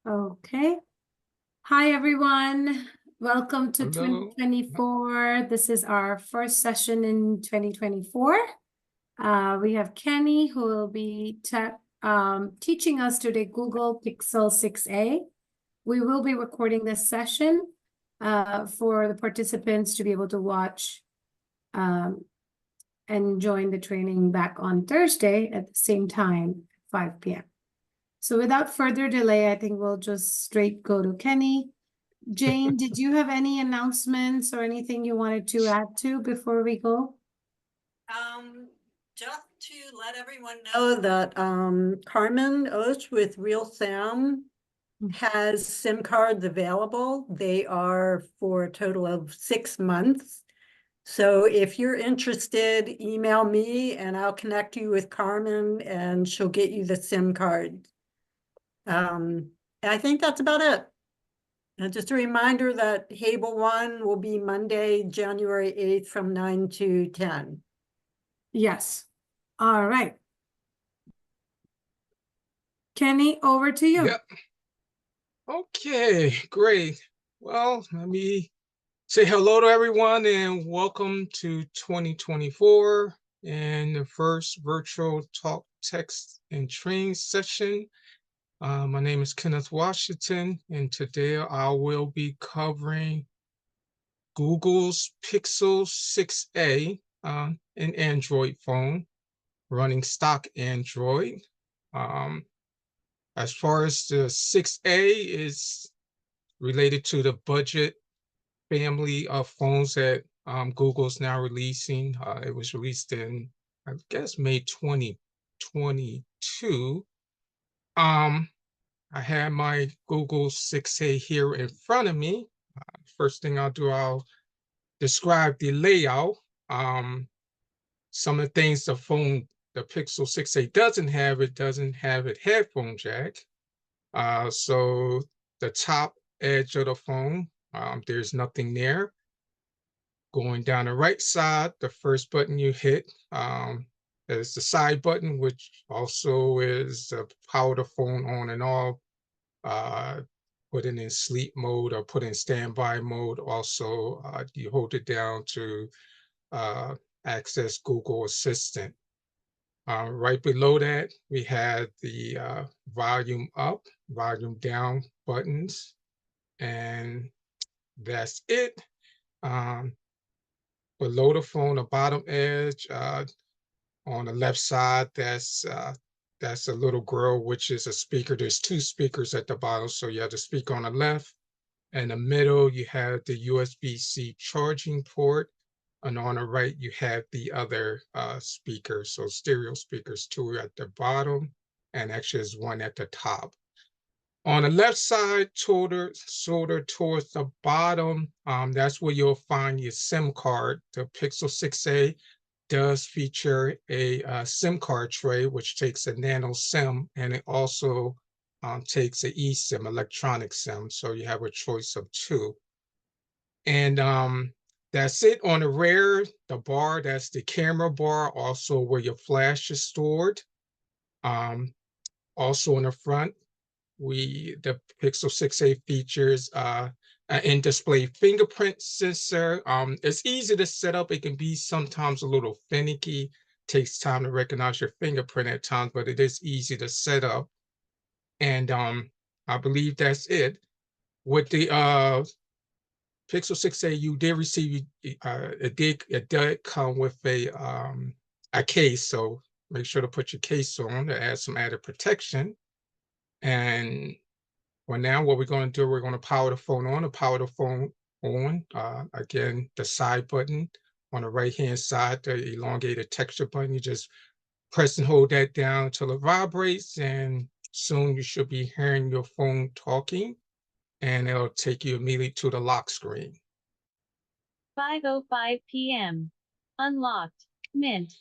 Okay. Hi, everyone. Welcome to Hello. 2024. This is our first session in 2024. We have Kenny who will be teaching us today Google Pixel 6a. We will be recording this session for the participants to be able to watch and join the training back on Thursday at the same time, 5 p.m. So without further delay, I think we'll just straight go to Kenny. Jane, did you have any announcements or anything you wanted to add to before we go? Just to let everyone know that Carmen Osh with Real Sam has SIM cards available. They are for a total of 6 months. So if you're interested, email me and I'll connect you with Carmen and she'll get you the SIM card. I think that's about it. And just a reminder that Hable 1 will be Monday, January 8th from 9 to 10. Yes. All right. Kenny, over to you. Yep. Okay, great. Well, let me say hello to everyone and welcome to 2024 and the first virtual talk, text, and training session. My name is Kenneth Washington, and today I will be covering Google's Pixel 6a, an Android phone, running stock Android. As far as the 6a is related to the budget family of phones that Google's now releasing. It was released in, I guess, May 2022. I have my Google 6a here in front of me. First thing I'll do, I'll describe the layout. Some of the things the Pixel 6a doesn't have, it doesn't have a headphone jack. So the top edge of the phone, there's nothing there. Going down the right side, the first button you hit is the side button, which also is power the phone on and off, put it in sleep mode or put in standby mode. Also, you hold it down to access Google Assistant. Right below that, we have the volume up, volume down buttons, and that's it. Below the phone, the bottom edge, on the left side, that's a little grill, which is a speaker. There's 2 speakers at the bottom, so you have the speaker on the left. In the middle, you have the USB-C charging port, and on the right, you have the other speakers. So stereo speakers, 2 at the bottom, and actually there's 1 at the top. On the left side, sort of towards the bottom, that's where you'll find your SIM card. The Pixel 6a does feature a SIM card tray, which takes a nano SIM, and it also takes an eSIM, electronic SIM. So you have a choice of 2. And that's it. On the rear, the bar, that's the camera bar, also where your flash is stored. Also in the front, the Pixel 6a features an in-display fingerprint sensor. It's easy to set up. It can be sometimes a little finicky. Takes time to recognize your fingerprint at times, but it is easy to set up. And I believe that's it. With the Pixel 6a, you did receive it did come with a case, so make sure to put your case on to add some added protection. And for now, what we're going to do, we're going to power the phone on. To power the phone on, again, the side button on the right-hand side, the elongated texture button, you just press and hold that down until it vibrates, and soon you should be hearing your phone talking, and it'll take you immediately to the lock screen. 5:05 p.m. Unlocked. Mint.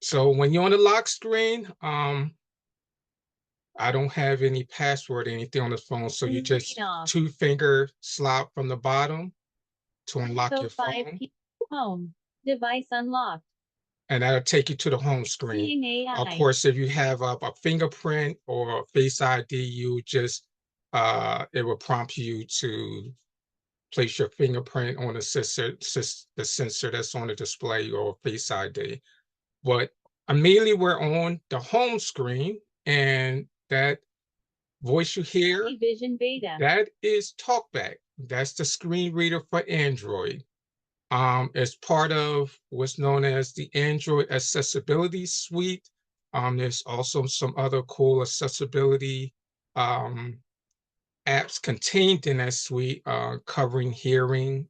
So when you're on the lock screen, I don't have any password or anything on the phone, so you just 2-finger slide from the bottom to unlock your phone. Home. Device unlocked. And that'll take you to the home screen. Of course, if you have a fingerprint or Face ID, you just it will prompt you to place your fingerprint on the sensor that's on the display or Face ID. But immediately we're on the home screen, and that voice you hear, Vision Beta. that is Talkback. That's the screen reader for Android. It's part of what's known as the Android Accessibility Suite. There's also some other cool accessibility apps contained in that suite, covering hearing,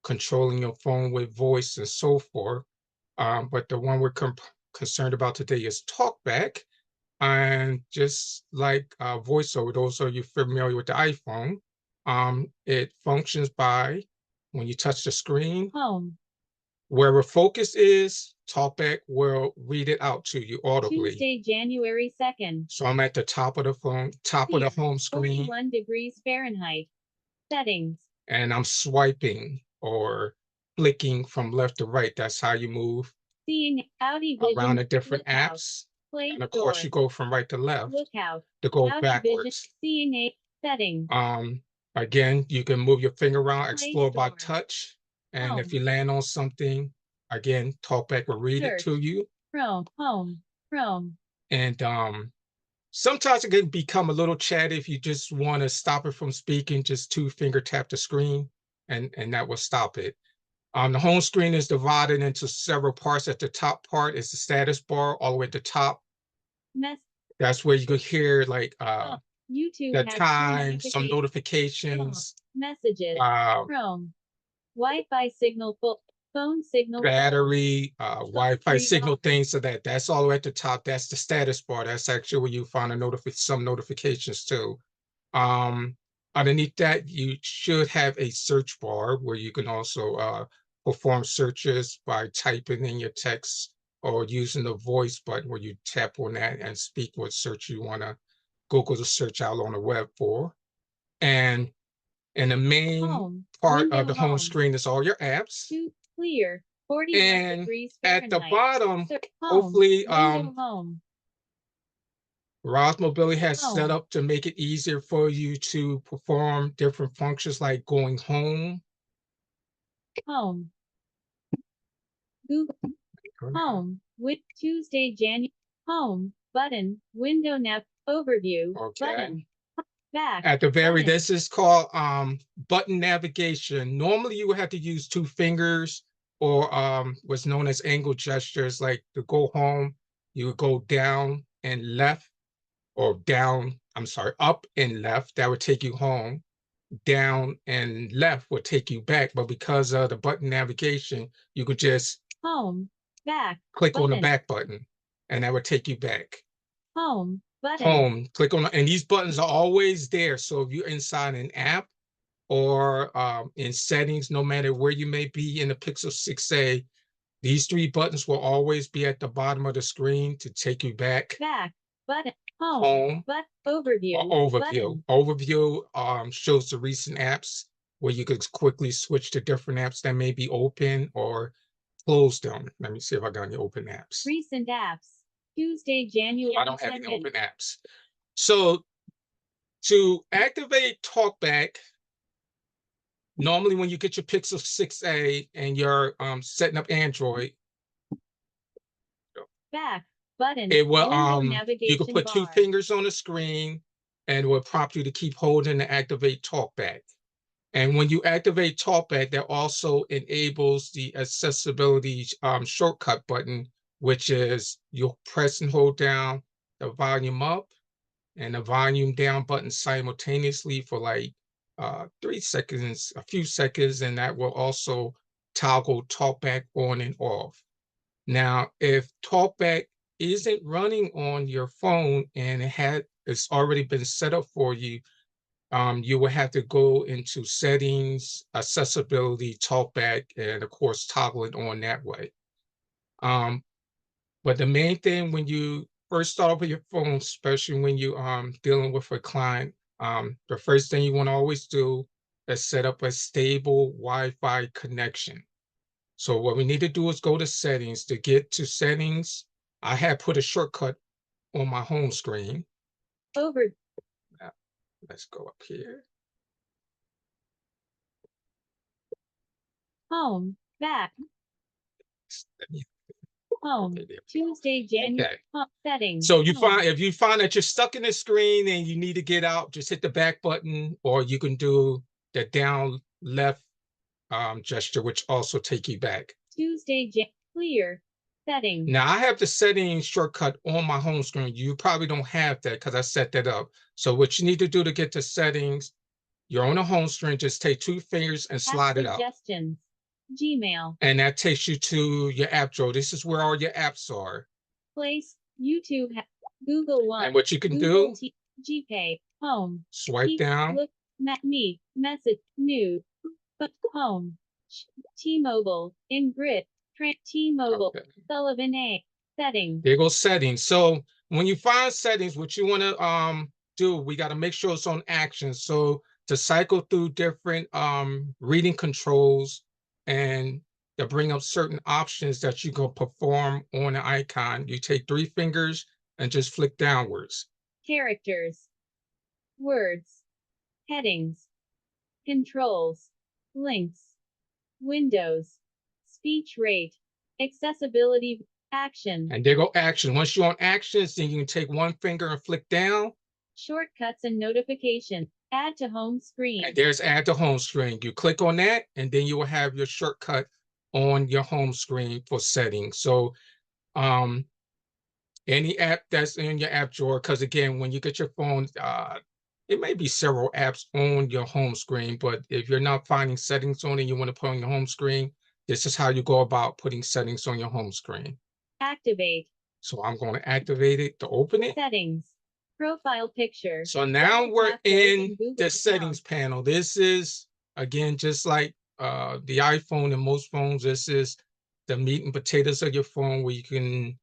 controlling your phone with voice, and so forth. But the one we're concerned about today is Talkback. And just like VoiceOver, those are you familiar with the iPhone, it functions by when you touch the screen, Home. wherever focus is, Talkback will read it out to you audibly. Tuesday, January 2nd. So I'm at the top of the phone, top of the home screen, 41 degrees Fahrenheit. Settings. and I'm swiping or flicking from left to right. That's how you move Seeing Audi Vision. around the different Lookout. apps. Play And of Store. course, you go from right to left Lookout. to go Audi Vision. backwards. Seeing a settings. Again, you can move your finger around, Play explore by Store. touch. And if Home. you land on something, again, Talkback will read it to Search. you. Chrome. Home. Chrome. And sometimes it can become a little chatty if you just want to stop it from speaking, just 2-finger tap the screen, and that will stop it. The home screen is divided into several parts. At the top part is the status bar, all the way at the top. Mess. That's where you can hear like YouTube the has time, some notifications. notifications, Messages. Chrome. Wi-Fi signal full. Phone signal. battery, Wi-Fi Battery signal, off. things of that. That's all the way at the top. That's the status bar. That's actually where you find some notifications too. Underneath that, you should have a search bar where you can also perform searches by typing in your text or using the voice button where you tap on that and speak what search you want to Google to search out on the web for. And the main Home. part Window of the home home. screen is all your apps. Clear. 41 And degrees at Fahrenheit. the bottom, Home. hopefully, Window home. Ross Mobility has set Home. up to make it easier for you to perform different functions like going home. Home. Google. Home. With Tuesday, January. Home. Button. Window nav. Overview. Okay. Button. Back. At the very, Button. this is called button navigation. Normally you would have to use 2 fingers or what's known as angle gestures, like to go home, you would go down and left, or down, I'm sorry, up and left, that would take you home. Down and left would take you back. But because of the button navigation, you could just Home. Back. click on the Button. back button, and that would take you back. Home. Button. Home, click on, and these buttons are always there. So if you're inside an app or in settings, no matter where you may be in the Pixel 6a, these 3 buttons will always be at the bottom of the screen to take you back. Back. Button. Home. Home. But overview. Or overview. Button. Overview shows the recent apps where you could quickly switch to different apps that may be open or close them. Let me see if I got any open apps. Recent apps. Tuesday, January 2nd. I don't have any open apps. So to activate Talkback, normally when you get your Pixel 6a and you're setting up Android, Back. Button. it will Window you navigation can put 2 bar. fingers on the screen and it will prompt you to keep holding to activate Talkback. And when you activate Talkback, that also enables the accessibility shortcut button, which is you'll press and hold down the volume up and the volume down button simultaneously for like 3 seconds, a few seconds, and that will also toggle Talkback on and off. Now, if Talkback isn't running on your phone and it's already been set up for you, you will have to go into settings, accessibility, Talkback, and of course, toggle it on that way. But the main thing when you first start off with your phone, especially when you dealing with a client, the first thing you want to always do is set up a stable Wi-Fi connection. So what we need to do is go to settings. To get to settings, I had put a shortcut on my home screen. Over. Let's go up here. Home. Back. Let me- Home. okay, there we go. Tuesday, January. Okay. Settings. So you Home. find if you find that you're stuck in the screen and you need to get out, just hit the back button, or you can do the down left gesture, which also take you back. Tuesday, clear. Settings. Now I have the settings shortcut on my home screen. You probably don't have that because I set that up. So what you need to do to get to settings, you're on the home screen, just take 2 fingers and slide it up. Suggestions. Gmail. And that takes you to your app drawer. This is where all your apps are. Place. YouTube. Google One. And what you can Google do, GPay. Home. swipe down. Look. Me. Message. New. Home. T-Mobile. In grid. T-Mobile. Okay. Sullivan A. Settings. There goes settings. So when you find settings, what you want to do, we got to make sure it's on action. So to cycle through different reading controls and to bring up certain options that you can perform on the icon, you take 3 fingers and just flick downwards. Characters. Words. Headings. Controls. Links. Windows. Speech rate. Accessibility. Action. And there go action. Once you're on actions, then you can take 1 finger and flick down. Shortcuts and notifications. Add to home screen. And there's add to home screen. You click on that, and then you will have your shortcut on your home screen for settings. So any app that's in your app drawer, because again, when you get your phone, it may be several apps on your home screen, but if you're not finding settings on it, you want to put on your home screen, this is how you go about putting settings on your home screen. Activate. So I'm going to activate it to open it. Settings. Profile picture. So now Double we're tap to open in Google the account. settings panel. This is, again, just like the iPhone and most phones, this is the meat and potatoes of your phone where you can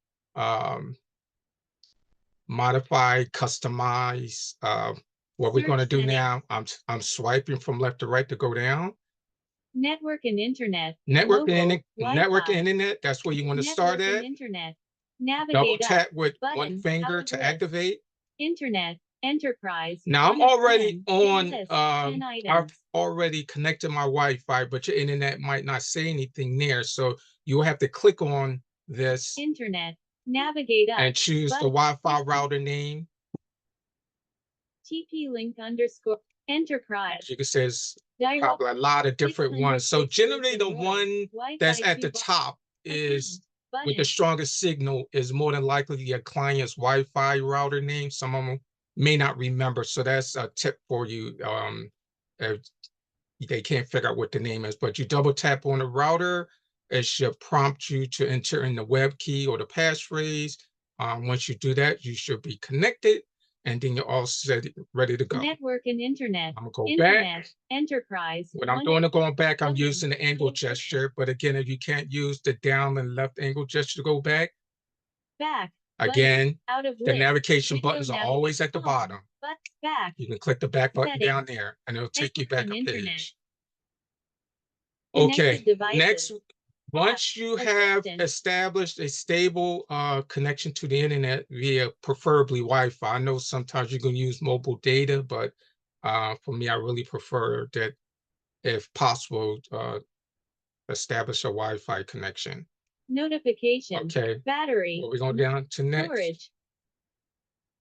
modify, customize. What we're Search going to do settings. now, I'm swiping from left to right to go down. Network and internet. Network and Mobile, network Wi-Fi. and internet, that's where you want to Network start and at. internet. Double Navigate up. tap with Button. 1 Out finger of to list. activate. Internet. Enterprise. Now I'm 1 of already 10. on, List. 10 I've items. already connected my Wi-Fi, but your internet might not say anything there. So you will have to click on this Internet. Navigate up. and choose the Button. Wi-Fi router name. TP-Link _ Enterprise. As you can see, it's Direct. probably a lot of different ones. So 606 generally the Android. one that's Wi-Fi at the 2 top is with the Button. strongest signal is more than likely your client's Wi-Fi router name. Some of them may not remember. So that's a tip for you. If they can't figure out what the name is, but you double tap on the router, it should prompt you to enter in the web key or the passphrase. Once you do that, you should be connected, and then you're all set, ready to go. Network and internet. I'm gonna go Internet. back. Enterprise. When I'm 1 doing the going back, I'm Button. using the angle Button. gesture. But again, if you can't use the down and left angle gesture to go back, Back. Button. again, Out of the list. navigation Window buttons are navigate. always at the Home. bottom. But back. You can click the back button Settings. down there, and it'll take you back a Network and internet. page. Connected Okay, devices. next, once you have Assistant. established a stable connection to the internet via preferably Wi-Fi, I know sometimes you can use mobile data, but for me, I really prefer that if possible, establish a Wi-Fi connection. Notification. Okay, Battery. well, we're going down to next. Storage.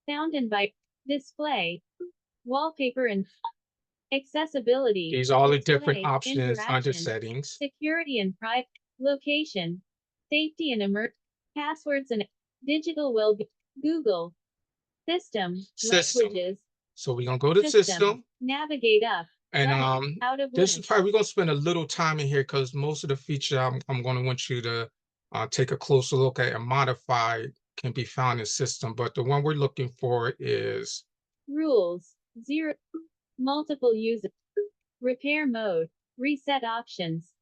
Sound and display. Wallpaper and accessibility. These are all the different Display. options under Interaction. settings. Security and private. Location. Safety and passwords and digital well-being. Google. System. System. Languages. So we're gonna go to system. Navigate up. And Button. Out of this is list. probably we're gonna spend a little time in here because most of the feature I'm gonna want you to take a closer look at and modify can be found in system. But the one we're looking for is Rules. 0. Multiple users. Repair mode. Reset options.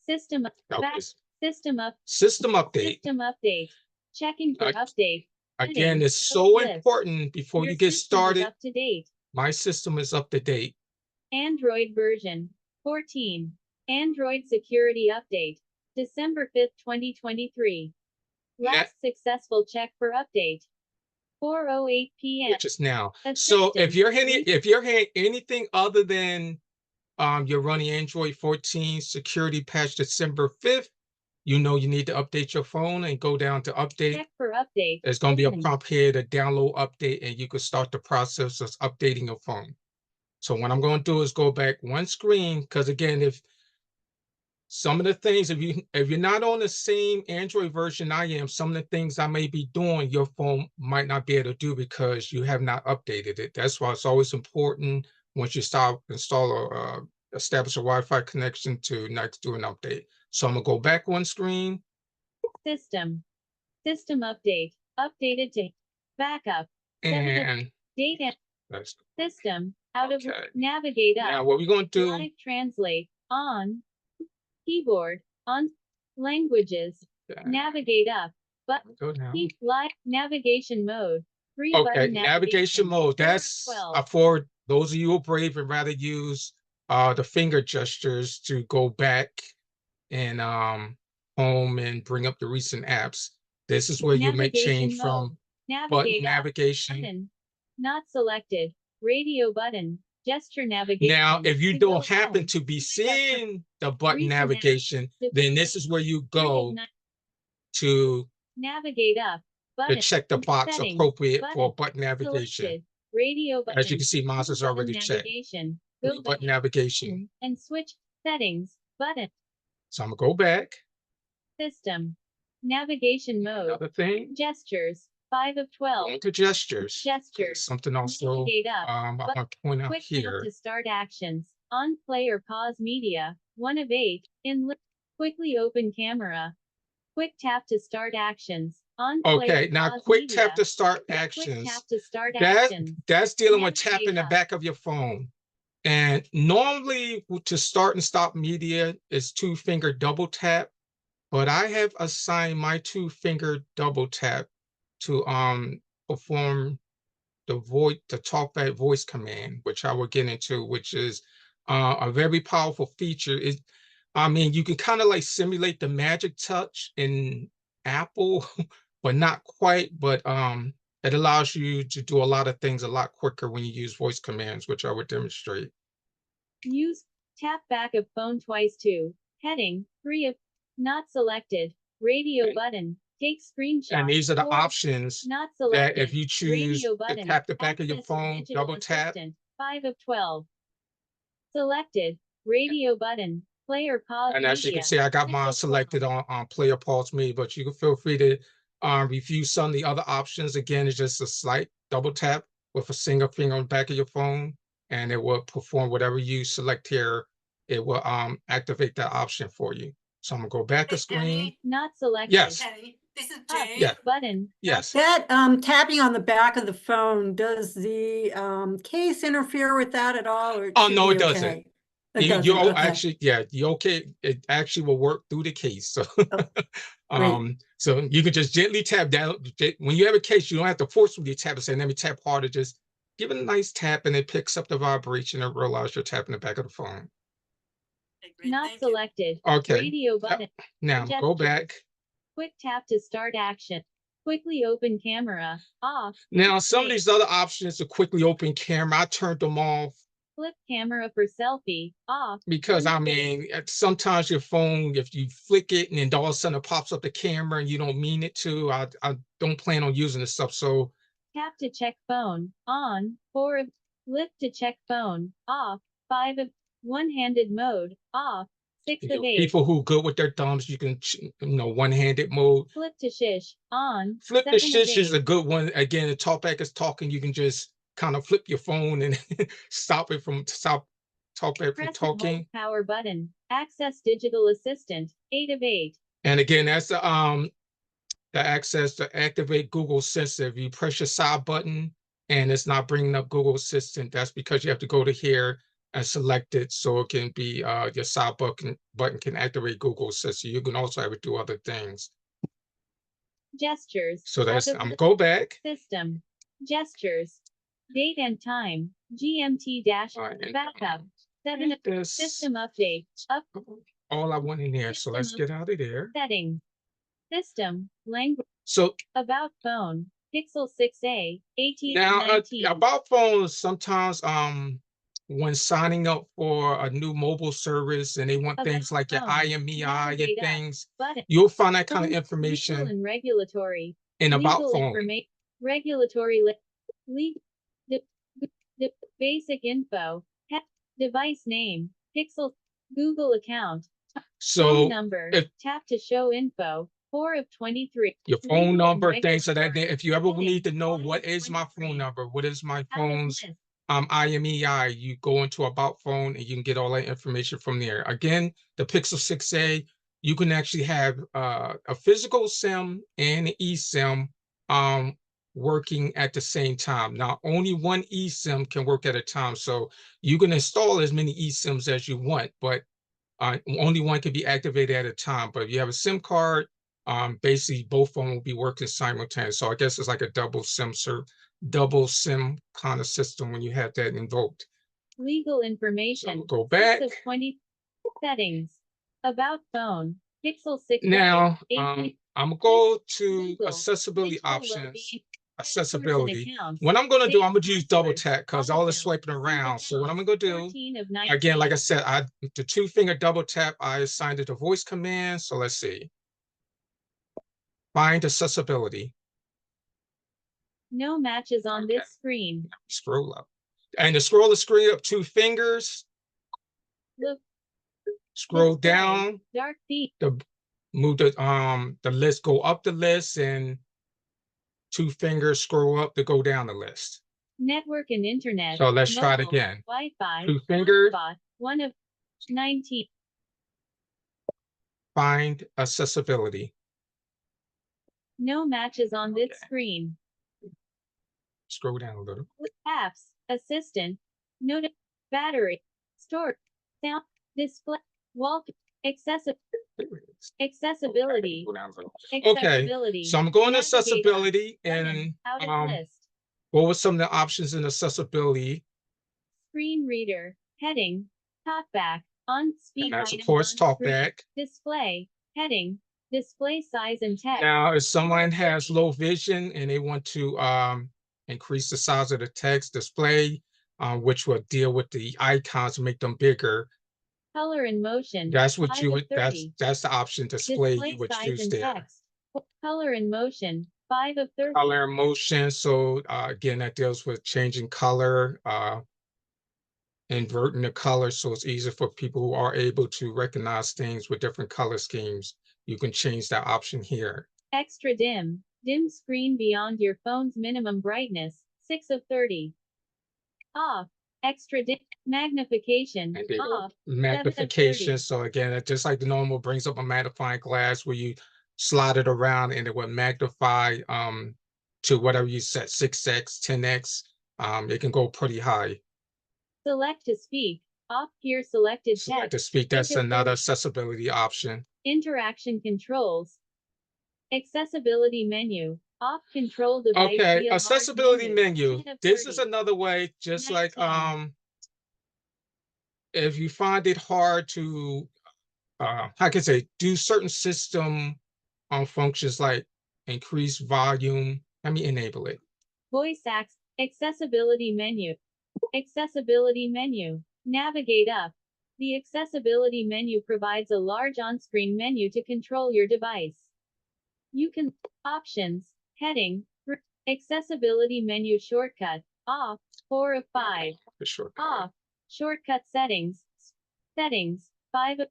System. okay, System up. system update. System update. Checking for update. Again, Settings. it's so List. important before Your you get system is started. up to date. My system is up to date. Android version 14. Android security update. December 5th, 2023. Last successful check for update. 4:08 p.m. which is now. So if you're hearing anything other than you're running Android 14 security patch December 5th, you know you need to update your phone and go down to update. Check for update. There's going to be a prompt here to download update, and you can start the process of updating your phone. So what I'm going to do is go back one screen, because again, if some of the things, if you're not on the same Android version I am, some of the things I may be doing, your phone might not be able to do because you have not updated it. That's why it's always important once you establish a Wi-Fi connection to not do an update. So I'm gonna go back one screen. System update. Updated to backup. And Data. that's System. Out of okay. navigate up. Now what we're going to do, Live translate on keyboard on languages. Navigate up. But go down. keep live navigation mode. Okay, navigation mode. That's for those of you who are brave and rather use the finger gestures to go back and home and bring up the recent apps. This is where you make change from button navigation. Button. Not selected. Radio button. Gesture navigation. Now, if you to don't go happen home. to be seeing the button Recent navigation, then this is where you go to navigate up. Button. check the box Settings. appropriate Button. for button navigation. Selected. Radio button. As you can see, mine is Button already checked. navigation. Go Button back. navigation. And switch settings button. So I'm gonna go back. System. Navigation mode. Another thing. Gestures. 5 of 12. Going to gestures. Gestures. Something also Navigate up. I want to point out Quick here. tap to start actions. On play or pause media. 1 of 8. Quickly open camera. Quick tap to start actions. On play Okay, or now pause quick media. tap to start Quick actions. tap to start actions. That's dealing with Navigate tapping the up. back of your phone. And normally to start and stop media is 2-finger double tap, but I have assigned my 2-finger double tap to perform the Talkback voice command, which I will get into, which is a very powerful feature. I mean, you can kind of like simulate the magic touch in Apple, but not quite. But it allows you to do a lot of things a lot quicker when you use voice commands, which I would demonstrate. Use tap back of phone twice to heading 3 of not selected. Radio Okay. button. Take screenshot. And these are the 4 options not that selected. if you choose Radio to button. tap the back of your Access phone, digital double tap. assistant. 5 of 12. Selected. Radio button. Play or pause And as you media. can see, I got 6 mine of 12. selected on play or pause me, but you can feel free to review some of the other options. Again, it's just a slight double tap with a single finger on the back of your phone, and it will perform whatever you select here. It will activate that option for you. So I'm gonna go back a screen. Not selected. Yes. Kenny, this is Up. Jane. Yeah. Button. Yes. That tapping on the back of the phone, does the case interfere with that at all? Or Oh, should no, be it doesn't. okay? It You doesn't, okay. actually, yeah, you okay. It actually will work through the case. So, great. so you can just gently tap down. When you have a case, you don't have to forcefully tap and say, let me tap harder. Just give it a nice tap and it picks up the vibration and realize you're tapping the back of the phone. Not selected. Okay. Radio button. Now go back. Quick tap to start action. Quickly open camera. Off. Now, some of these other options to quickly open camera, I turned them off. Flip camera for selfie. Off. Because I mean, sometimes your phone, if you flick it and then all of a sudden it pops up the camera and you don't mean it to, I don't plan on using this stuff. So tap to check phone. On. 4 of. Lift to check phone. Off. 5 of. One-handed mode. Off. 6 of 8. People who good with their thumbs, you can, one-handed mode. Flip to shish. On. Flip to shish is a good one. Again, the Talkback is talking. You can just kind of flip your phone and stop Talkback from talking. Power button. Access digital assistant. 8 of 8. And again, that's the access to activate Google Assistant. If you press your side button and it's not bringing up Google Assistant, that's because you have to go to here and select it so it can be your side button can activate Google Assistant. You can also have it do other things. Gestures. So that's go back. System. Gestures. Date and time. GMT dash backup. 7 of system update. Up. All I want in there. So let's get out of there. Settings. System. Language. So about phone. Pixel 6a, 18 Now, and 19. about phones, sometimes when signing up for a new mobile service and they want About things like your phone, IMEI and navigate up, things, button. you'll find that kind of Legal information and regulatory. in about Legal phone. information. Regulatory. Basic info. Device name. Pixel. Google account. Phone So number. if Tap to show info. 4 of 23. your Legal phone and number, things of that, regulatory. if you ever Heading, need to know 1 what of is my 23. phone number, what is my Out of phone's list. IMEI, you go into about phone and you can get all that information from there. Again, the Pixel 6a, you can actually have a physical SIM and an eSIM working at the same time. Now, only one eSIM can work at a time, so you can install as many eSIMs as you want, but only one can be activated at a time. But if you have a SIM card, basically both of them will be working simultaneously. So I guess it's like a double SIM kind of system when you have that invoked. Legal So information. we'll go 6 back. of 20. Settings. About phone. Pixel 6. Now, 18. I'm gonna go to Google. accessibility Digital options. well-being. Accessibility. Accounts. What I'm gonna do, I'm gonna Save use double passwords. tap because All all the accounts. swiping Sync around. So what I'm gonna accounts. do, 14 of 19. again, like I said, the 2-finger double tap, I assigned it to voice command. So let's see. Find accessibility. No matches on Okay. this screen. Scroll up. And to scroll the screen up 2 fingers, Look. scroll Display. down, Dark theme. move the list, go up the list, and 2 fingers scroll up to go down the list. Network and internet. So let's try it Mobile, again. Wi-Fi. 2 fingers, Hotspot. 1 of 19. find accessibility. No matches on this Okay. screen. Scroll down a little. Apps. Assistant. Note. Battery. Store. Sound. Display. Wall. Accessibility. Accessibility. Go down a little. Accessibility. So I'm going to Navigate up. accessibility Button. and Out of list. what were some of the options in accessibility? Screen reader. Heading. Talkback. On speak. And that's of item course on screen. Talkback. Display. Heading. Display size and text. Now, if someone has low vision and they want to increase the size of the text display, which will deal with the icons and make them bigger, Color and motion. that's what 5 you of would, 30. that's the option display Display you would size choose and there. text. Color and motion. 5 of 30. Color and motion. So again, that deals with changing color, inverting the color, so it's easier for people who are able to recognize things with different color schemes. You can change that option here. Extra dim. Dim screen beyond your phone's minimum brightness. 6 of 30. Off. Extra dim. Magnification. And they go Off. magnification. So again, it just like the normal brings up a magnifying glass where you slide it around and it will magnify to whatever you set, 6x, 10x. It can go pretty high. Select to speak. Off here selected Select to text. speak, that's 8 of another 30. accessibility option. Interaction controls. Accessibility menu. Off control device. Okay, via large accessibility menu. 10 of This is 30. another way, just like 19. if you find it hard to I can say do certain system functions like increase volume. Let me enable it. Voice acts. Accessibility menu. Accessibility menu. Navigate up. The accessibility menu provides a large on-screen menu to control your device. You can options, heading, accessibility menu shortcut, off, 4 of 5, The shortcut. off, shortcut settings, 5 of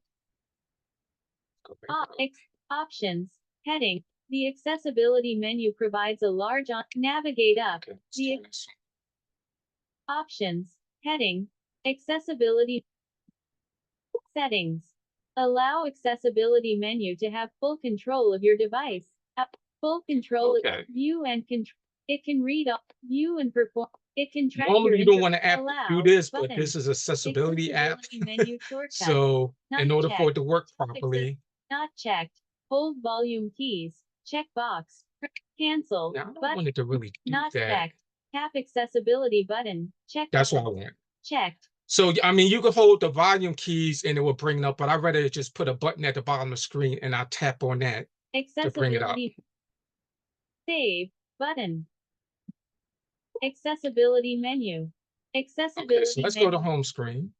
Go back off, up. options, heading. The accessibility menu provides a large on, navigate up, Okay, let's the turn this options, heading, accessibility, settings. Allow accessibility menu to have full control of your device. Full control, Okay. view and control. It can read all, view and perform. It can track your Normally, you don't want to app allow, do this, but button. this is accessibility app. Menu shortcut. So in Not order for it checked. to work properly, Not checked. Hold volume keys. Check box. Cancel. now I don't But want it to really do not that. checked. Tap accessibility button. Check. That's what I button. want. Checked. So I mean, you can hold the volume keys and it will bring it up, but I'd rather just put a button at the bottom of the screen and I tap on that to bring it up. Accessibility. Save button. Accessibility menu. Okay, Accessibility so let's go to menu. home screen.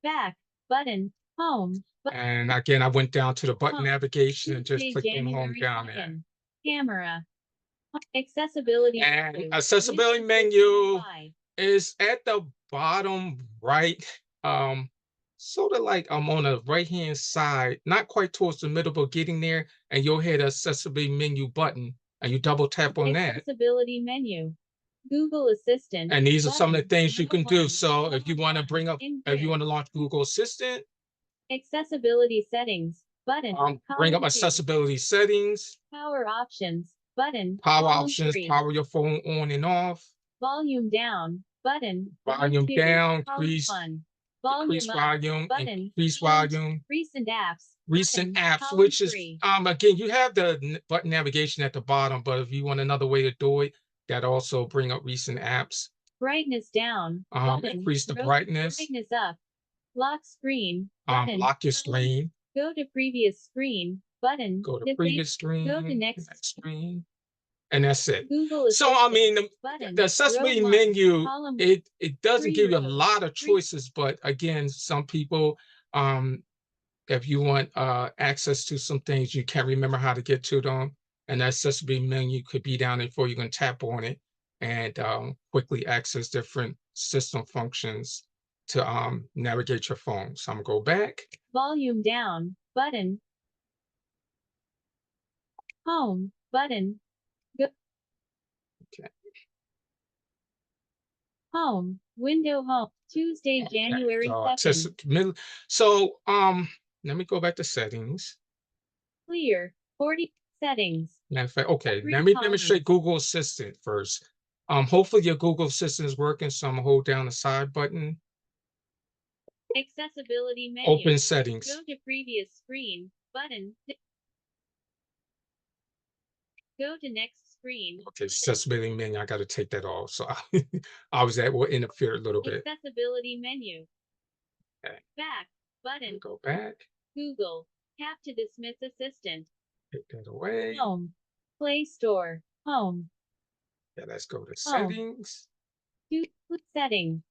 Back button. Home. And again, I went down to the button Home. navigation and just Tuesday, clicked on home January down there. 2nd. Camera. Accessibility And menu. accessibility Windows menu 5. is at the bottom right. Sort of like I'm on the right hand side, not quite towards the middle, but getting there. And you'll hit accessibility menu button and you double tap on that. Accessibility menu. Google Assistant. And these are some of the button. things you can do. One. So if you want to bring up, In if you grid. want to launch Google Assistant, Accessibility settings. Button. bring up Column 2. accessibility settings, Power options. Button. power Column options, 3. power your phone on and off, Volume down. Button. volume 2. down, Column increase 1. decrease Volume up. volume, Button. increase Column 2. volume, Recent apps. recent Button. apps, Column which is 3. again, you have the button navigation at the bottom, but if you want another way to do it, that also bring up recent apps. Brightness down. Button. Increase the Rotate brightness, brightness up. Lock screen. Button. lock your screen, Go to previous screen. Button. go to Disable. previous screen, Go to next screen, and that's it. Google So I mean, Button. the accessibility Row 1. menu, Column it doesn't Three give you a rows. lot of choices, but again, some people, if you want access to some things you can't remember how to get to them, and that accessibility menu could be down there before you can tap on it and quickly access different system functions to navigate your phone. So I'm gonna go back. Volume down. Button. Home. Button. Go. Okay. Home. Window home. Tuesday, Okay, January so 2nd. So let me go back to settings. Clear. 40 settings. Matter of fact, okay, Three let me columns. demonstrate Google Assistant first. Hopefully your Google Assistant is working, so I'm gonna hold down the side button. Accessibility menu. Open settings. Go to previous screen. Button. Go to next screen. Okay, Button. accessibility menu, I gotta take that off. So that will interfere a little bit. Accessibility menu. Okay. Back. Button. Go back, Google. Tap to dismiss assistant. take that away. Home. Play Store. Home. Yeah, let's go to Home. settings. Settings.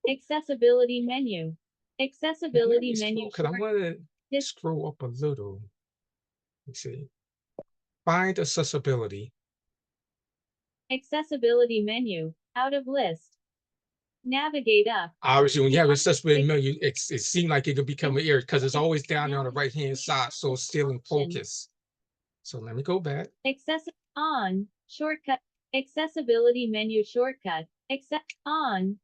Accessibility menu. Accessibility menu. Because I want to scroll up a little. Let's see. Find accessibility. Accessibility menu. Out of list. Navigate up. Obviously, when you have accessibility menu, it seems like it could become an error because it's always down there on the right hand side, so it's still in focus. So let me go back. On. Shortcut. Accessibility menu shortcut. On.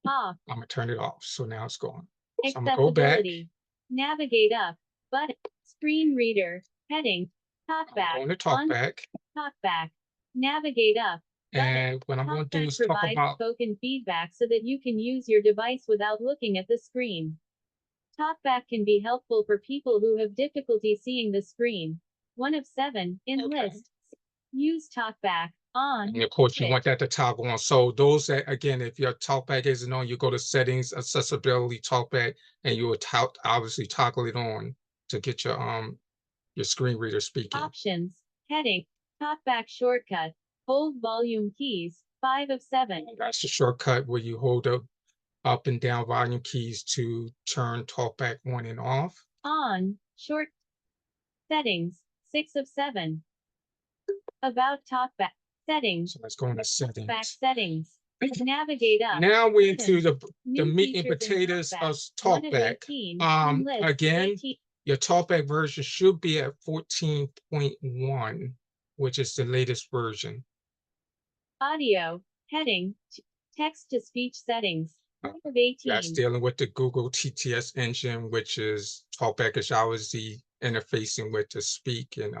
Off. I'm gonna turn it off. So now it's gone. So I'm gonna go back. Accessibility. Navigate up. Button. Screen reader. Heading. Talkback. I'm going to Talkback. Talkback. Navigate up. And what I'm going to do is talk provides about spoken feedback so that you can use your device without looking at the screen. Talkback can be helpful for people who have difficulty seeing the screen. 1 of 7 in list. Use Talkback on. And of course, you want that to toggle on. So those that, again, if your Talkback isn't on, you go to settings, accessibility, Talkback, and you will obviously toggle it on to get your screen reader speaking. Options. Heading. Talkback shortcut. Hold volume keys. 5 of 7. That's the shortcut where you hold up and down volume keys to turn Talkback on and off. On. Short. Settings. 6 of 7. About Talkback. Settings. So let's go into settings. Back settings. Navigate up. Now we're into the New meat and features in potatoes of 1 of Talkback. 18. In list. Again, 18. your Talkback version should be at 14.1, which is the latest version. Audio. Heading. Text to speech settings. 1 of 18. That's dealing with the Google TTS engine, which is Talkback is obviously interfacing with to speak in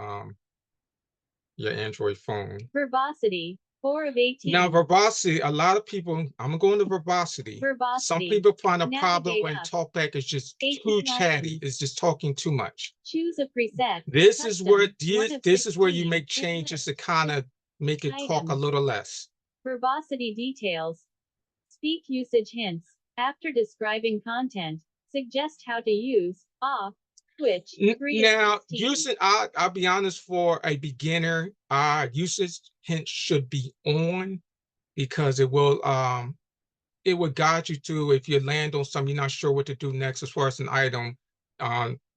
your Android phone. Verbosity. 4 of 18. Now, verbosity, a lot of people, I'm going to verbosity. Some people find a problem when Talkback is just too chatty, it's just talking too much. Choose a preset. This is where this is where you 16. make changes to kind of make it talk a little less. Verbosity details. Speak usage hints. After describing content, suggest how to use off, switch. 3 of Now, 16. using, I'll be honest, for a beginner, usage hints should be on. because it will guide you through if you land on something, you're not sure what to do next as far as an item.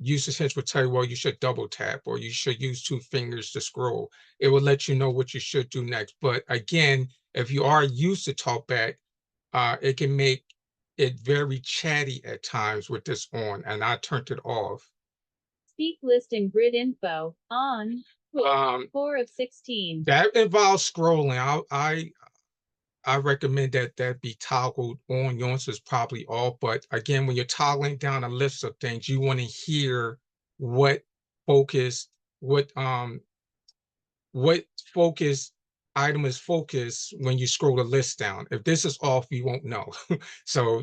Usage hints will tell you, well, you should double tap or you should use 2 fingers to scroll. It will let you know what you should do next. But again, if you are used to Talkback, it can make it very chatty at times with this on, and I turned it off. Speak list and grid info on. Um, 4 of 16. That involves scrolling. I recommend that be toggled on. Yours is probably off, but again, when you're toggling down a list of things, you want to hear what focus, what focus item is focused when you scroll the list down. If this is off, you won't know. So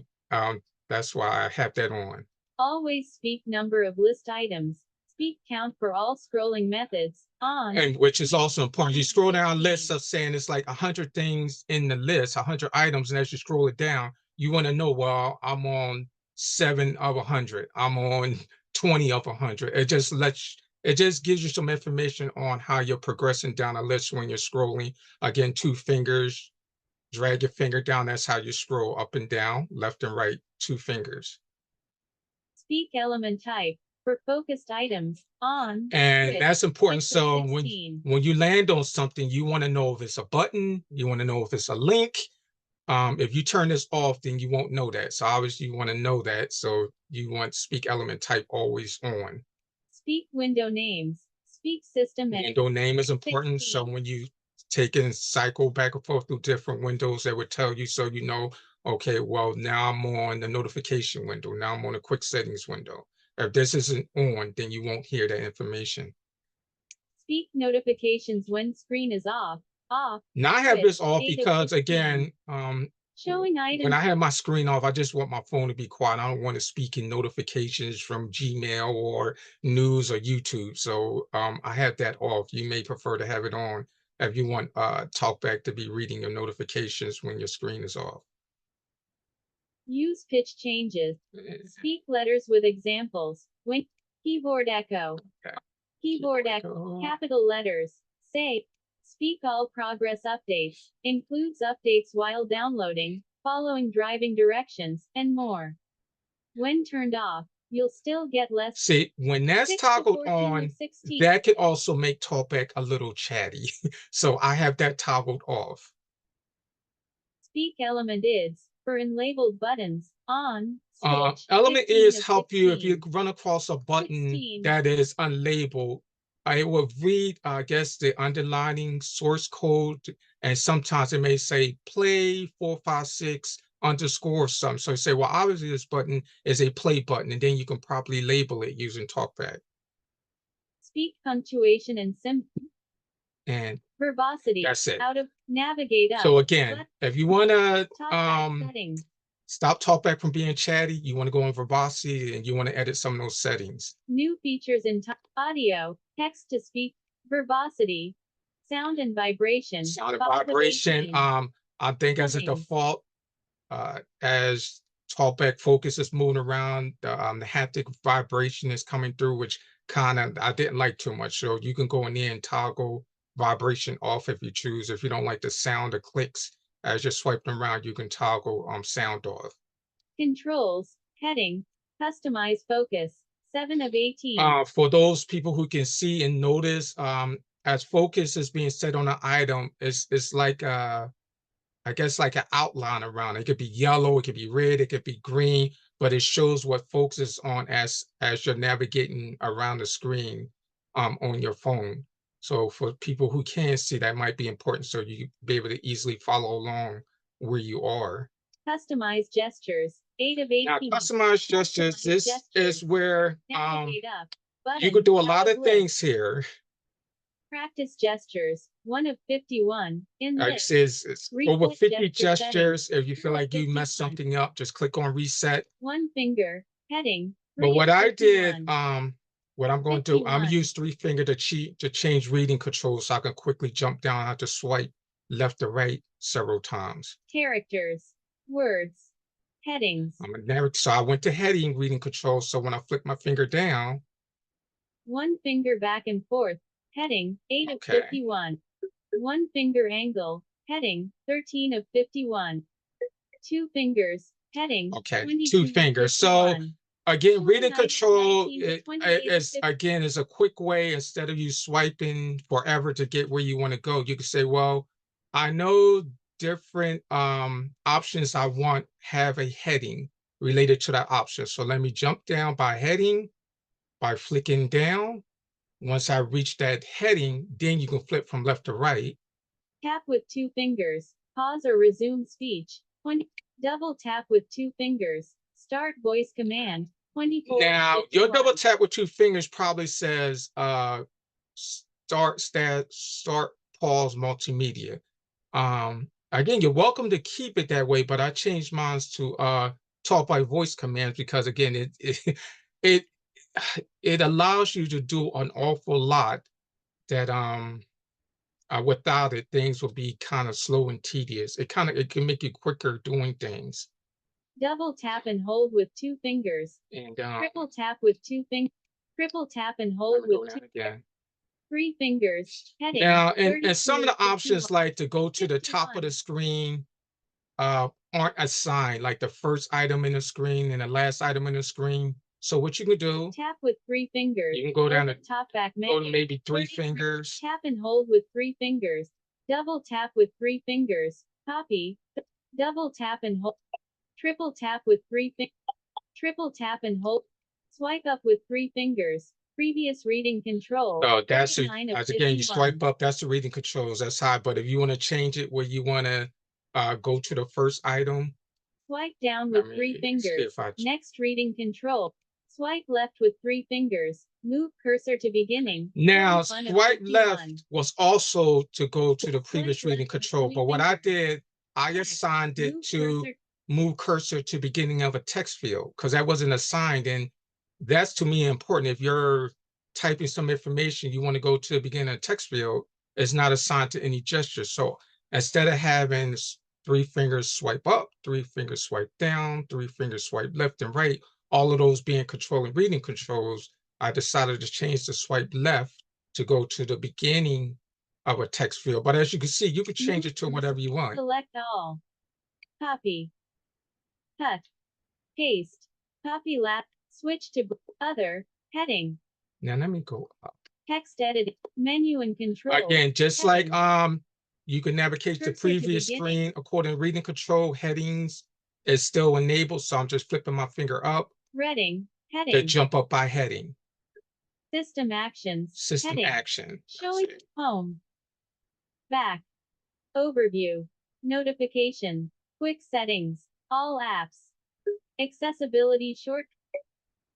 that's why I have that on. Always speak number of list items. Speak count for all scrolling methods on. And which is also important. You scroll down a list of saying it's like 100 things in the list, 100 items, and as you scroll it down, you want to know, well, I'm on 7 of 100. I'm on 20 of 100. It just gives you some information on how you're progressing down a list when you're scrolling. Again, 2 fingers, drag your finger down. That's how you scroll up and down, left and right, 2 fingers. Speak element type for focused items on. And that's important. So when you land on something, you want to know if it's a button, you want to know if it's a link. If you turn this off, then you won't know that. So obviously you want to know that. So you want speak element type always on. Speak window names. Speak system and window name is important. So when you take and cycle back and forth through different windows, that would tell you, so you know, okay, well, now I'm on the notification window. Now I'm on the quick settings window. If this isn't on, then you won't hear that information. Speak notifications when screen is off. Now I have this off because, again, showing items. when I have my screen off, I just want my phone to be quiet. I don't want to speak in notifications from Gmail or news or YouTube. So I have that off. You may prefer to have it on if you want Talkback to be reading your notifications when your screen is off. Use pitch changes. Speak letters with examples. When keyboard echo. Okay. Keyboard echo. Capital letters. Say. Speak all progress updates. Includes updates while downloading, following driving directions, and more. When turned off, you'll still get less. See, when that's toggled on, that can also make Talkback a little chatty. So I have that toggled off. Speak element is for unlabeled buttons on. Element is help you if you run across a button that is unlabeled. It will read, I guess, the underlining source code, and sometimes it may say play 456 underscore something. So you say, well, obviously this button is a play button, and then you can properly label it using Talkback. Speak punctuation and and verbosity. That's it. Out of navigate up. So again, if you want to settings. stop Talkback from being chatty, you want to go in verbosity and you want to edit some of those settings. New features in audio, text to speak, verbosity, sound and vibration. Sound and vibration. I think as a default, as Talkback focus is moving around, the haptic vibration is coming through, which kind of I didn't like too much. So you can go in there and toggle vibration off if you choose. If you don't like the sound of clicks as you're swiping around, you can toggle sound off. Controls, heading, customize focus, 7 of 18. For those people who can see and notice, as focus is being set on an item, it's like I guess like an outline around it. It could be yellow, it could be red, it could be green, but it shows what focus is on as you're navigating around the screen on your phone. So for people who can't see, that might be important so you be able to easily follow along where you are. Customize gestures, 8 of 18. Now, customized gestures, this is where you could do a lot of things here. Practice gestures, 1 of 51. In this it's over 50 gestures. If you feel like you messed something up, just click on reset. 1 finger, heading. But what I did, what I'm going to do, I'm gonna use 3 finger to change reading control so I can quickly jump down. I have to swipe left to right several times. Characters, words, headings. So I went to heading reading control. So when I flick my finger down, 1 finger back and forth, heading, 8 of 51. 1 finger angle, heading, 13 of 51. 2 fingers, heading, Okay, 22 2 of fingers. So 51. again, Showing reading item control 19 to is 28 of 50. again is a quick way. Instead of you swiping forever to get where you want to go, you can say, well, I know different options I want have a heading related to that option. So let me jump down by heading by flicking down. Once I reach that heading, then you can flip from left to right. Tap with 2 fingers, pause or resume speech. 20. Double tap with 2 fingers, start voice command. 24 of Now, your 51. double tap with 2 fingers probably says start pause multimedia. Again, you're welcome to keep it that way, but I changed mine to talk by voice commands because again, it it allows you to do an awful lot that without it, things will be kind of slow and tedious. It can make you quicker doing things. Double tap and hold with 2 fingers. And Triple tap with 2 fingers. Triple tap and hold go with 2. down again. 3 fingers. Heading. Now, and 32 some of the of 51. options like to go to the top of 51. the screen aren't assigned, like the first item in the screen and the last item in the screen. So what you can do, Tap with 3 fingers. you can go down to Talkback go to menu. maybe 3 33. fingers. Tap and hold with 3 fingers. Double tap with 3 fingers. Copy. Double tap and hold. Triple tap with 3 fingers. Triple tap and hold. Swipe up with 3 fingers. Previous reading control. So that's 39 of as again, you 51. swipe up, that's the reading controls, that's high. But if you want to change it where you want to go to the first item, Swipe down let with 3 me see fingers. if I Next reading control. Swipe left with 3 fingers. Move cursor to beginning. now 41 of swipe 51. left was also to go to the previous Swipe reading left with control. 3 But what I fingers. did, I Next, assigned it move to cursor. move cursor to beginning of a text field because that wasn't assigned. And that's to me important. If you're typing some information, you want to go to the beginning of a text field, it's not assigned to any gesture. So instead of having 3 fingers swipe up, 3 fingers swipe down, 3 fingers swipe left and right, all of those being controlling reading controls, I decided to change the swipe left to go to the beginning of a text field. But as you can see, you can change it to whatever you want. Select all. Copy. Cut. Paste. Copy last. Switch to other. Heading. Now let me go up. Text edit. Menu and control. Again, just Heading. like you can navigate the Cursor to previous beginning. screen according to reading control, headings is still enabled. So I'm just flipping my finger up Reading. to Heading. jump up by heading. System actions. System Heading. action. Showing home. Back. Overview. Notification. Quick settings. All apps. Accessibility short.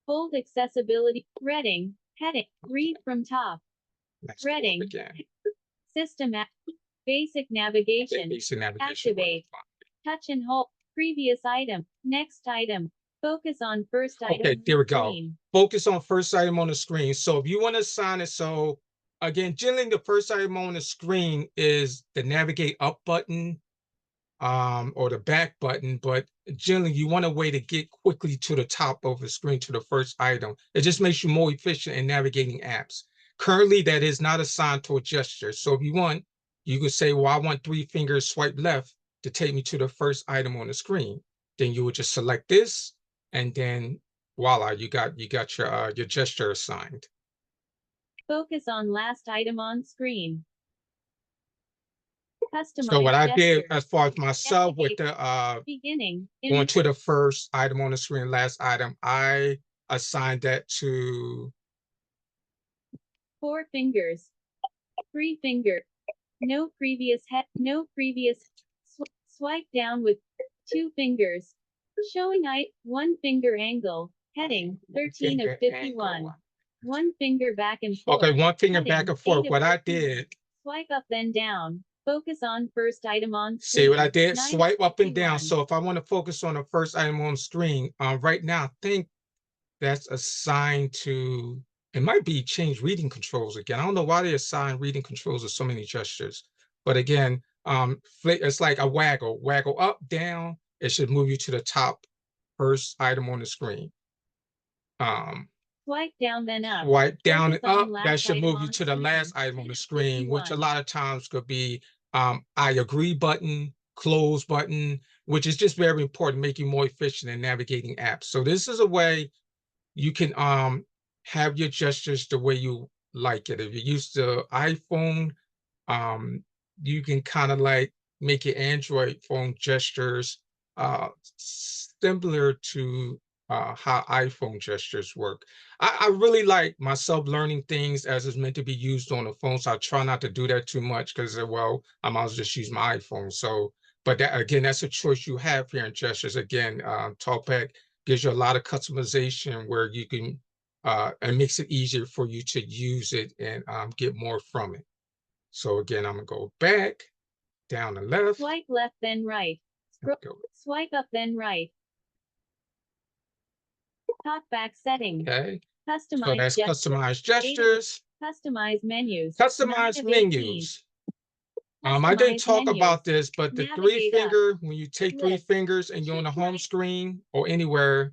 Bold accessibility. Reading. Heading. Read from top. Let's go up Reading. again. System app. Basic navigation. Basic navigation. Activate. Touch and hold. Previous item. Next item. Focus on first item. Okay, there we go. Screen. Focus on first item on the screen. So if you want to assign it, so again, generally the first item on the screen is the navigate up button or the back button, but generally you want a way to get quickly to the top of the screen to the first item. It just makes you more efficient in navigating apps. Currently, that is not assigned to a gesture. So if you want, you could say, well, I want 3 fingers swipe left to take me to the first item on the screen. Then you would just select this, and then voila, you got your gesture assigned. Focus on last item on screen. Customize So what I did gesture. as far as myself with Navigate. the Beginning. going to the first item on the screen, last item, I assigned that to 4 fingers. 3 fingers. No previous head. No previous. Swipe down with 2 fingers. Showing 1 finger angle. Heading. 13 of 51. angle. 1 finger back and forth. Okay, 1 finger Heading. back and forth. 8 of What I 51. did, Swipe up then down. Focus on first item on screen. see what I did? 9 of Swipe up and down. 51. So if I want to focus on the first item on the screen, right now, I think that's assigned to, it might be change reading controls again. I don't know why they assign reading controls to so many gestures. But again, it's like a waggle up, down. It should move you to the top first item on the screen. Swipe down then up. Swipe down and Focus on up, last that should item move you on to the screen. last item on the screen, which a 51. lot of times could be I agree button, close button, which is just very important, make you more efficient in navigating apps. So this is a way you can have your gestures the way you like it. If you use the iPhone, you can kind of like make your Android phone gestures similar to how iPhone gestures work. I really like myself learning things as it's meant to be used on the phone, so I try not to do that too much because, well, I might as well just use my iPhone. So, but that, again, that's a choice you have here in gestures. Again, Talkback gives you a lot of customization where you can, it makes it easier for you to use it and get more from it. So again, I'm gonna go back, down the left. Swipe left, then right. Swipe up, then right. Talkback settings. Okay. So Customize that's gestures. customized gestures, Customize menus. customized 9 of 18. menus. I didn't Customize talk menus. about this, but the three Navigate up. finger, when you take three List. fingers and you're on the Shift home right. screen or anywhere,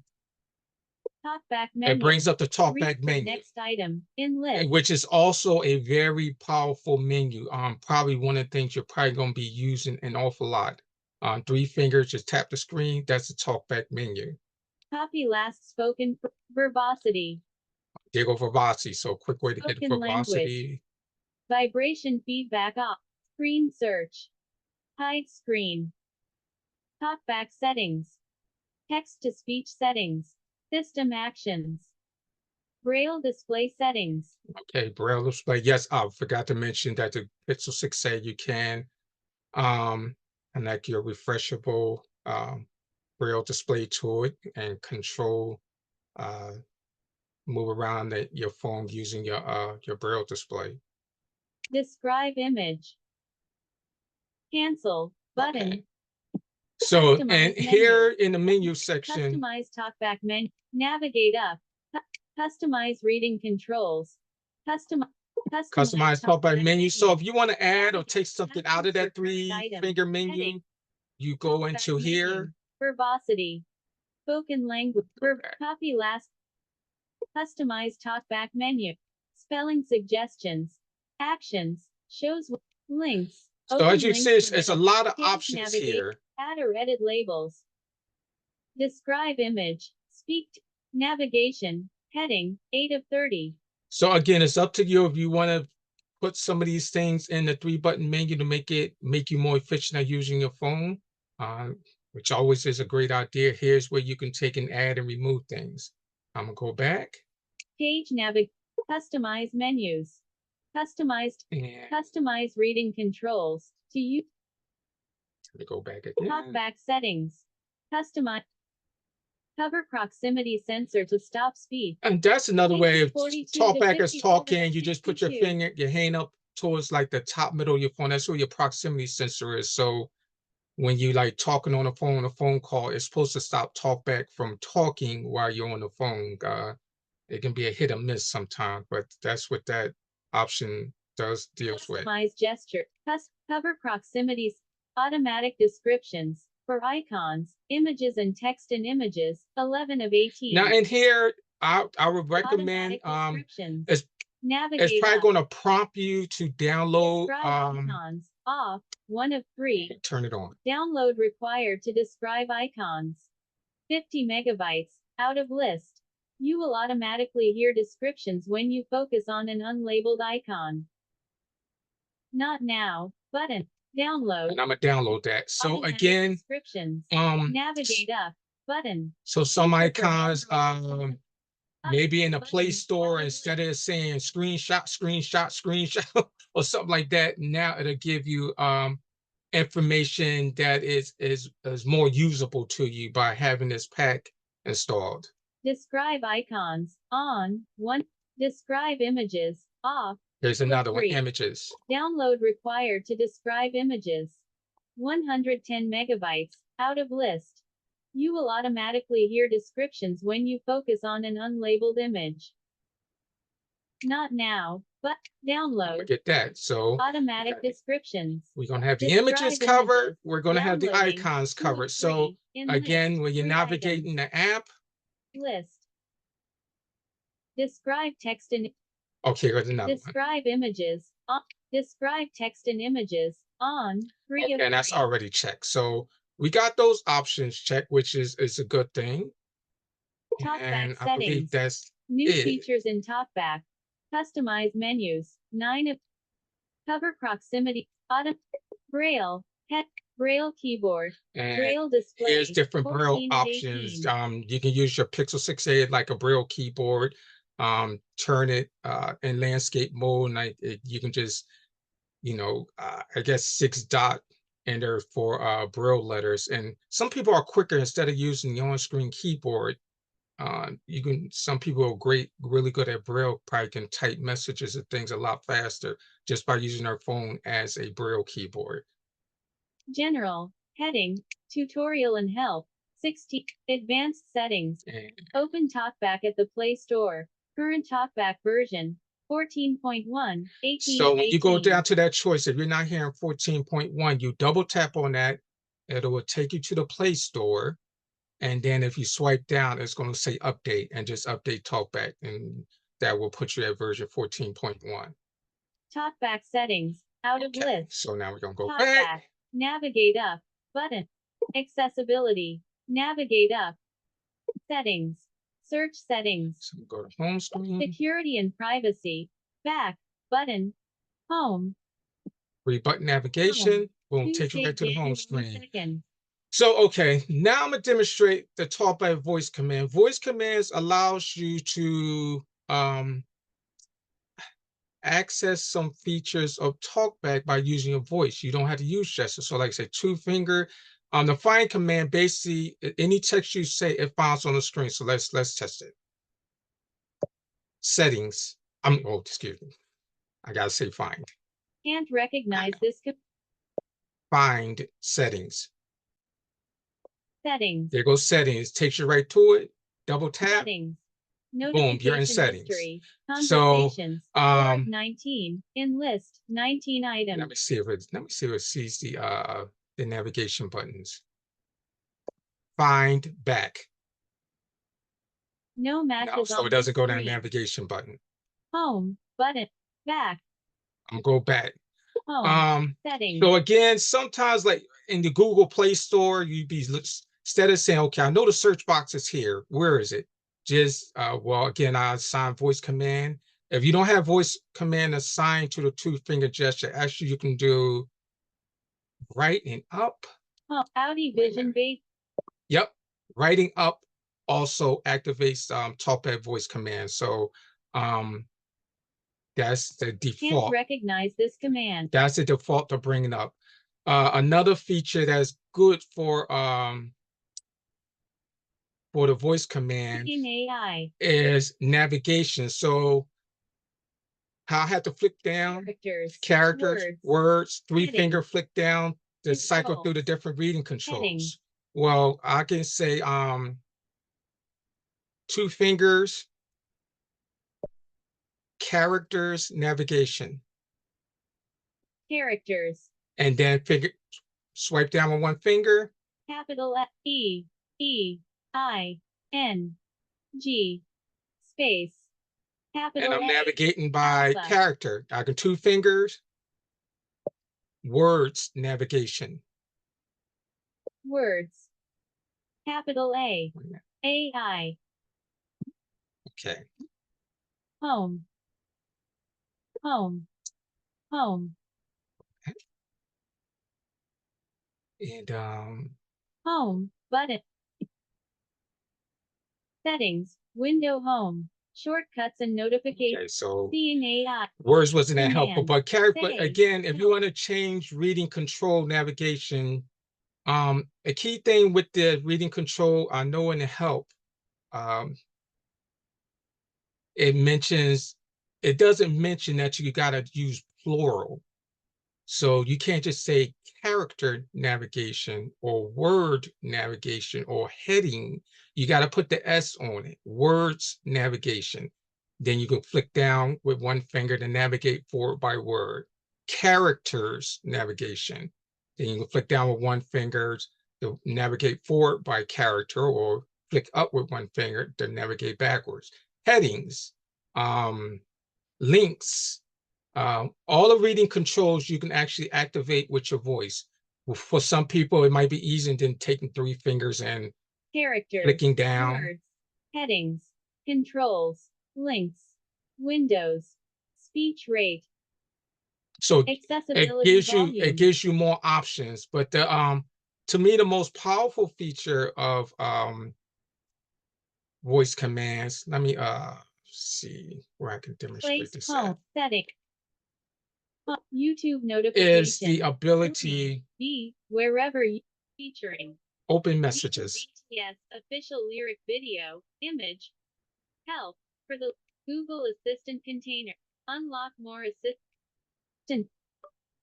Talkback menu. it brings up the Reach Talkback the menu, next item in list. which is also a very powerful menu. Probably one of the things you're probably going to be using an awful lot. Three fingers, just tap the screen. That's the Talkback menu. Copy last spoken verbosity. There go verbosity. So quick way to hit Spoken verbosity. Vibration feedback off. Screen search. Hide screen. Talkback settings. Text to speech settings. System actions. Braille display settings. Okay, Braille display. Yes, I forgot to mention that the Pixel 6a you can connect your refreshable Braille display to it and control move around your phone using your Braille display. Describe image. Cancel button. Okay. So, Customize and menu. here in the menu section, Customize Talkback menu. Navigate up. Customize reading controls. Customize Talkback menu. So if you want to add or Navigate take something out of that three item. finger menu, Heading. you go Talkback into menu. here. Verbosity. Spoken language. Okay. Copy last. Customize Talkback menu. Spelling suggestions. Actions. Shows links. So Open as you links see, with it's a lot of page options navigate. here. Add or edit labels. Describe image. Speak. Navigation. Heading. 8 of 30. So again, it's up to you if you want to put some of these things in the 3-button menu to make you more efficient at using your phone, which always is a great idea. Here's where you can take and add and remove things. I'm gonna go back. Page navigate. Customize menus. Customized. And Customize reading controls. To use. let me go back again. Talkback settings. Customize. Cover proximity sensor to stop speed. And that's another way if 42 to Talkback is 57 talking, you just put your 62. your hand up towards like the top middle of your phone. That's where your proximity sensor is. So when you like talking on a phone call, it's supposed to stop Talkback from talking while you're on the phone. It can be a hit or miss sometimes, but that's what that option deals with. Customize gesture. Cover proximities. Automatic descriptions. For icons, images and text in images. 11 of 18. Now in here, I would recommend Automatic descriptions. it's Navigate probably up. going to prompt you to download Describe icons. Off. 1 of 3. turn it on. Download required to describe icons. 50 megabytes. Out of list. You will automatically hear descriptions when you focus on an unlabeled icon. Not now. Button. Download. And I'm gonna download that. So Automatic again, descriptions. Navigate up. Button. so some Feature for icons, Android. maybe in the Play Button. Store, Button. instead of saying screenshot, or something like that, now it'll give you information that is more usable to you by having this pack installed. Describe icons. On. 1. Describe images. Off. Here's another one, 3. images. Download required to describe images. 110 megabytes. Out of list. You will automatically hear descriptions when you focus on an unlabeled image. Not now, but download. Get that. So Automatic descriptions. we're gonna have the Describe images covered. images. We're gonna have the Downloading. icons 2 of covered. So 3. In again, list. when you're 3 navigating items. the app, List. Describe text in. okay, here's another one. Describe images. Describe text and images, on, 3 of And that's 3. already checked. So we got those options checked, which is a good thing. Talkback And I believe settings. that's New it. features in Talkback. Customize menus, 9 of. Cover proximity, auto, Braille, head, Braille keyboard, And Braille display, here's different Braille 14 of options. 18. You can use your Pixel 6a like a Braille keyboard. Turn it in landscape mode, and you can just, I guess 6-dot enter for Braille letters. And some people are quicker. Instead of using the on-screen keyboard, some people are really good at Braille, probably can type messages and things a lot faster just by using their phone as a Braille keyboard. General, heading, tutorial and help, 16, advanced settings, And open Talkback at the Play Store, current Talkback version, 14.1, 18 so of when you go 18. down to that choice, if you're not hearing 14.1, you double tap on that, it will take you to the Play Store. And then if you swipe down, it's going to say update, and just update Talkback, and that will put you at version 14.1. Talkback settings, out of Okay, list. so now we're going to go Talkback, back. navigate up, button, accessibility, navigate up, settings, search settings, So we go to home screen, security and privacy, back, button, home, three-button navigation, boom, take you Tuesday, right to the home January screen. 2nd. So, okay, now I'm gonna demonstrate the Talkback voice command. Voice commands allows you to access some features of Talkback by using your voice. You don't have to use gestures. So like I say, 2-finger. The find command, basically, any text you say, it finds on the screen. So let's test it. Settings. Excuse me. I gotta say find. Can't recognize this Find settings. settings, There goes settings. Takes you right to it. Double tap. settings, Boom, you're in notification settings. history, So, conversations, 4 of 19, in list, 19 items. let me see if it sees the navigation buttons. Find back. No No, matches so on it doesn't go to the screen. navigation button. Home, button, back, I'm gonna go back. home, settings, So again, sometimes like in the Google Play Store, instead of saying, okay, I know the search box is here, where is it? Just well, again, I assign voice command. If you don't have voice command assigned to the 2-finger gesture, actually you can do writing up. Audi Vision Base, Yep, writing up also activates Talkback voice command. So that's the can't default. recognize this command. That's the default to bring it up. Another feature that's good for the voice command In AI, is navigation. So I have to flick down characters, words, 3-finger headings, flick down to cycle through the controls, different reading controls. headings. Well, I can say 2 fingers, characters, navigation, characters, and then swipe down with 1 finger. capital F E E I N G space capital And I'm A, navigating by alpha. character. I can 2 fingers, words, navigation. words, capital A, AI, Okay. home, home, home, And home, button, settings, window home, shortcuts and notifications, okay, so seeing AI, words wasn't that helpful, command, but say, again, if you help. want to change reading control navigation, a key thing with the reading control, I know in the help, it doesn't mention that you got to use plural. So you can't just say character navigation or word navigation or heading. You got to put the S on it, words navigation. Then you can flick down with 1 finger to navigate forward by word. Characters navigation. Then you can flick down with 1 finger to navigate forward by character, or flick up with 1 finger to navigate backwards. Headings, links, All the reading controls you can actually activate with your voice. For some people, it might be easier than taking 3 fingers and Characters, clicking down. words, headings, controls, links, windows, speech rate, So it accessibility volume. gives you more options. But the to me, the most powerful feature of voice commands, let me see where I can demonstrate Place this home at, setting. YouTube is notification. the ability B wherever you featuring open messages. BTS official lyric video image help for the Google Assistant container. Unlock more assistant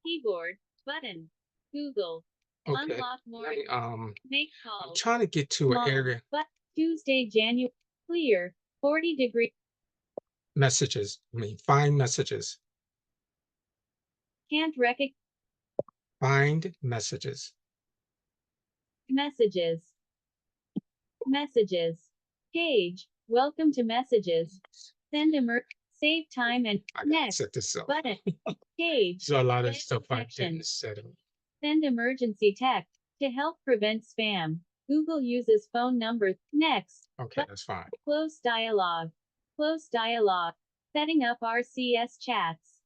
keyboard button. Google. Okay. Unlock more. Let me, Make I'm calls. trying to get to an Small, area. but Tuesday, January. Clear. 40-degree. Messages. I mean, find messages. Can't recognize Find messages. messages. Messages. Page. Welcome to messages. Send save time and I gotta next set this up. button. Page. So a lot of Spam stuff I detection. didn't set up. Send emergency text to help prevent spam. Google uses phone numbers. Next. Okay, that's fine. Close dialog. Close dialog. Setting up RCS chats.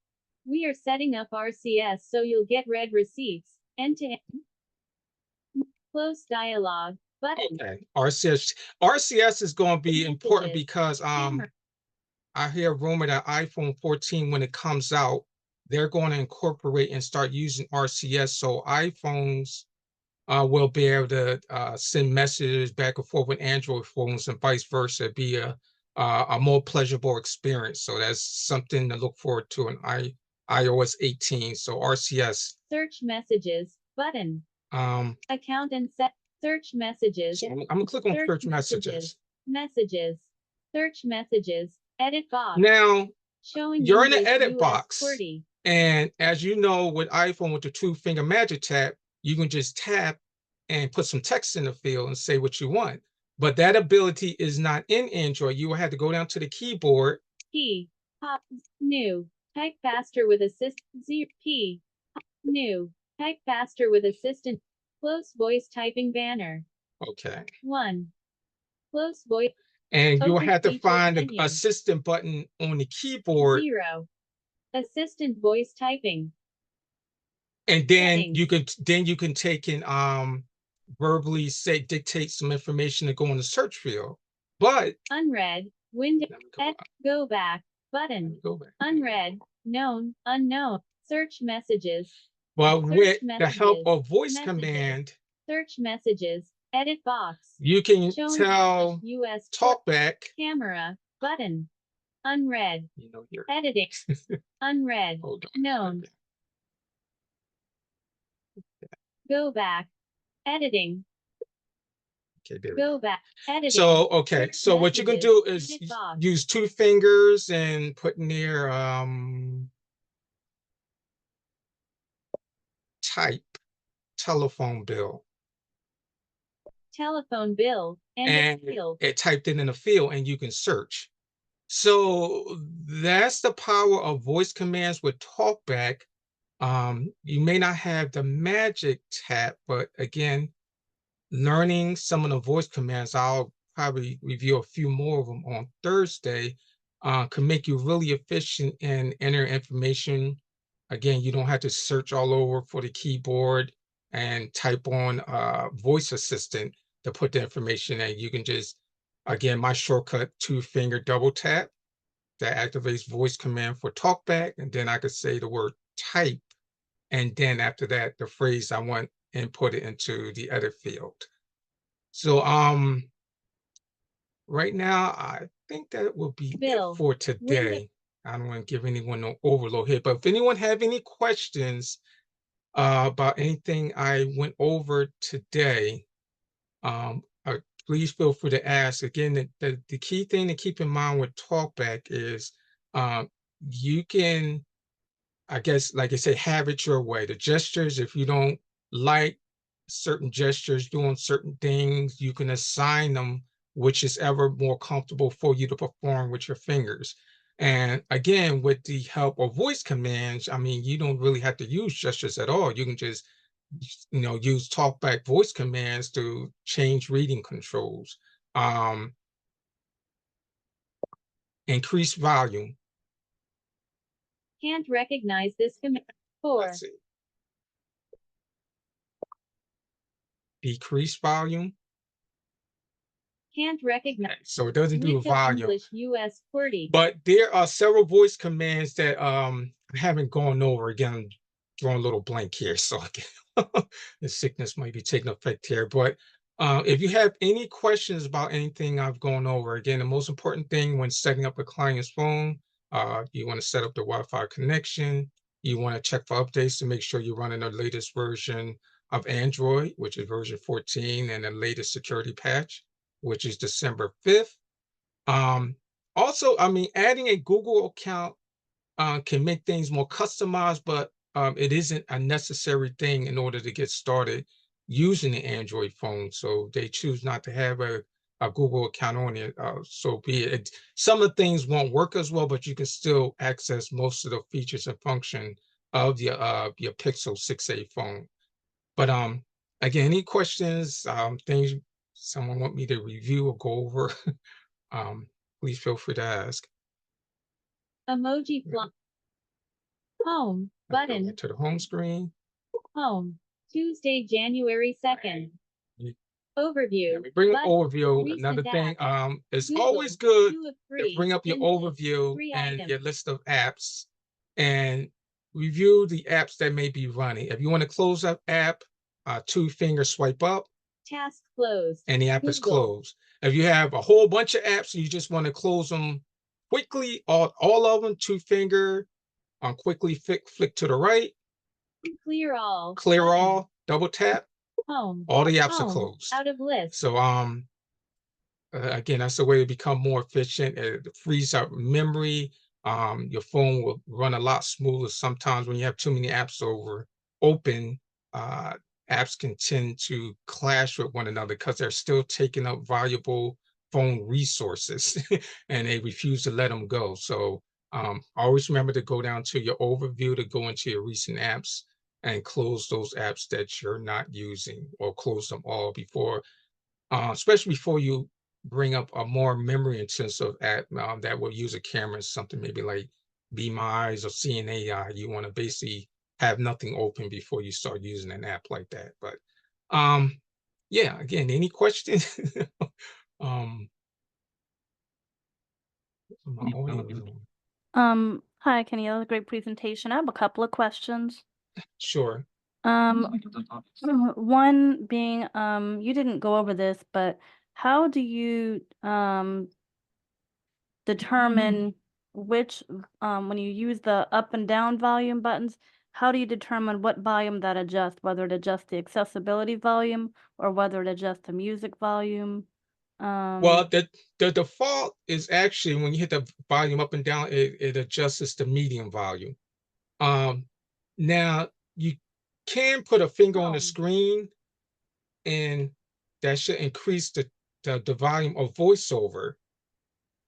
We are setting up RCS so you'll get read receipts. End to end. Close dialog. Button. Okay. RCS is going to be important Messages. because Camera. I hear a rumor that iPhone 14, when it comes out, they're going to incorporate and start using RCS. So iPhones will be able to send messages back and forth with Android phones and vice versa. Be a more pleasurable experience. So that's something to look forward to in iOS 18. So RCS. Search messages. Button. Account and set. Search messages. So I'm gonna click on search messages. Messages. Search messages. Edit box. Now Showing you're in the users edit US box. QWERTY. And as you know, with iPhone, with the 2-finger magic tap, you can just tap and put some text in the field and say what you want. But that ability is not in Android. You will have to go down to the keyboard. P. Pop. New. Type faster with assist. Z. P. New. Type faster with assistant. Close voice typing banner. Okay. 1. Close voice. And you'll Open have to features find the menu. assistant button on the keyboard. 0. Assistant voice typing. And then Settings. you can take and verbally say dictate some information to go in the search field. But Unread. Window. let me go back. Go back. Let Button. me go back. Unread. Known. Unknown. Search messages. Well, Search with the messages. help of voice Messages. command, Search messages. Edit box. you can Showing tell US Talkback. camera. Button. Unread. You know, you're Editing. Unread. hold on. Known. Go back. Editing. Okay, there we Go back. Editing. So, okay, Search so what you can messages. do is Edit box. use 2 fingers and put near type telephone bill, Telephone bill. and Field. it typed it in the field and you can search. So that's the power of voice commands with Talkback. You may not have the magic tap, but again, learning some of the voice commands, I'll probably review a few more of them on Thursday, can make you really efficient in entering information. Again, you don't have to search all over for the keyboard and type on voice assistant to put the information in. You can just, again, my shortcut 2-finger double tap that activates voice command for Talkback, and then I could say the word type, and then after that, the phrase I want and put it into the edit field. So right now, I think that will be Bill. it for today. I don't want to give anyone no overload here, but if anyone have any questions about anything I went over today, please feel free to ask. Again, the key thing to keep in mind with Talkback is you can, I guess, like I say, have it your way. The gestures, if you don't like certain gestures doing certain things, you can assign them which is ever more comfortable for you to perform with your fingers. And again, with the help of voice commands, I mean, you don't really have to use gestures at all. You can just, use talkback voice commands to change reading controls. Increase volume. Can't recognize this command. 4. Let's see. Decrease volume. Can't recognize. So it doesn't do Rico volume. English US QWERTY. But there are several voice commands that I haven't gone over. Again, I'm drawing a little blank here, so the sickness might be taking effect here. But if you have any questions about anything I've gone over, again, the most important thing when setting up a client's phone, you want to set up the Wi-Fi connection. You want to check for updates to make sure you're running the latest version of Android, which is version 14, and the latest security patch, which is December 5th. Also, I mean, adding a Google account can make things more customized, but it isn't a necessary thing in order to get started using the Android phone. So they choose not to have a Google account on it. So be it. Some of the things won't work as well, but you can still access most of the features and function of your Pixel 6a phone. But again, any questions, things someone want me to review or go over, please feel free to ask. Emoji font. Home button. To the home screen. Home. Tuesday, January 2nd. Overview. We bring up Button. overview. Recent Another thing, apps. it's Google. always good 2 of to 3. bring up your Pinterest. overview 3 and items. your list of apps and review the apps that may be running. If you want to close up app, 2-finger swipe up. Task closed. And the app Google. is closed. If you have a whole bunch of apps and you just want to close them quickly, all of them, 2-finger, quickly flick to the right. Clear all. Clear Button. all, double tap. Home. All the apps are Home. closed. Out of list. So again, that's a way to become more efficient. It frees up memory. Your phone will run a lot smoother. Sometimes when you have too many apps open, apps can tend to clash with one another because they're still taking up valuable phone resources and they refuse to let them go. So always remember to go down to your overview, to go into your recent apps and close those apps that you're not using, or close them all before, especially before you bring up a more memory intensive app that will use a camera, something maybe like Be My Eyes or Seeing AI. You want to basically have nothing open before you start using an app like that. But yeah, again, any questions? My audio. Hi, Kenny. That was a great presentation. I have a couple of questions. Sure. One being, you didn't go over this, but how do you determine which, when you use the up and down volume buttons, how do you determine what volume that adjusts, whether it adjusts the accessibility volume or whether it adjusts the music volume? Well, the default is actually when you hit the volume up and down, it adjusts the medium volume. Now you can put a finger on the screen and that should increase the volume of voiceover.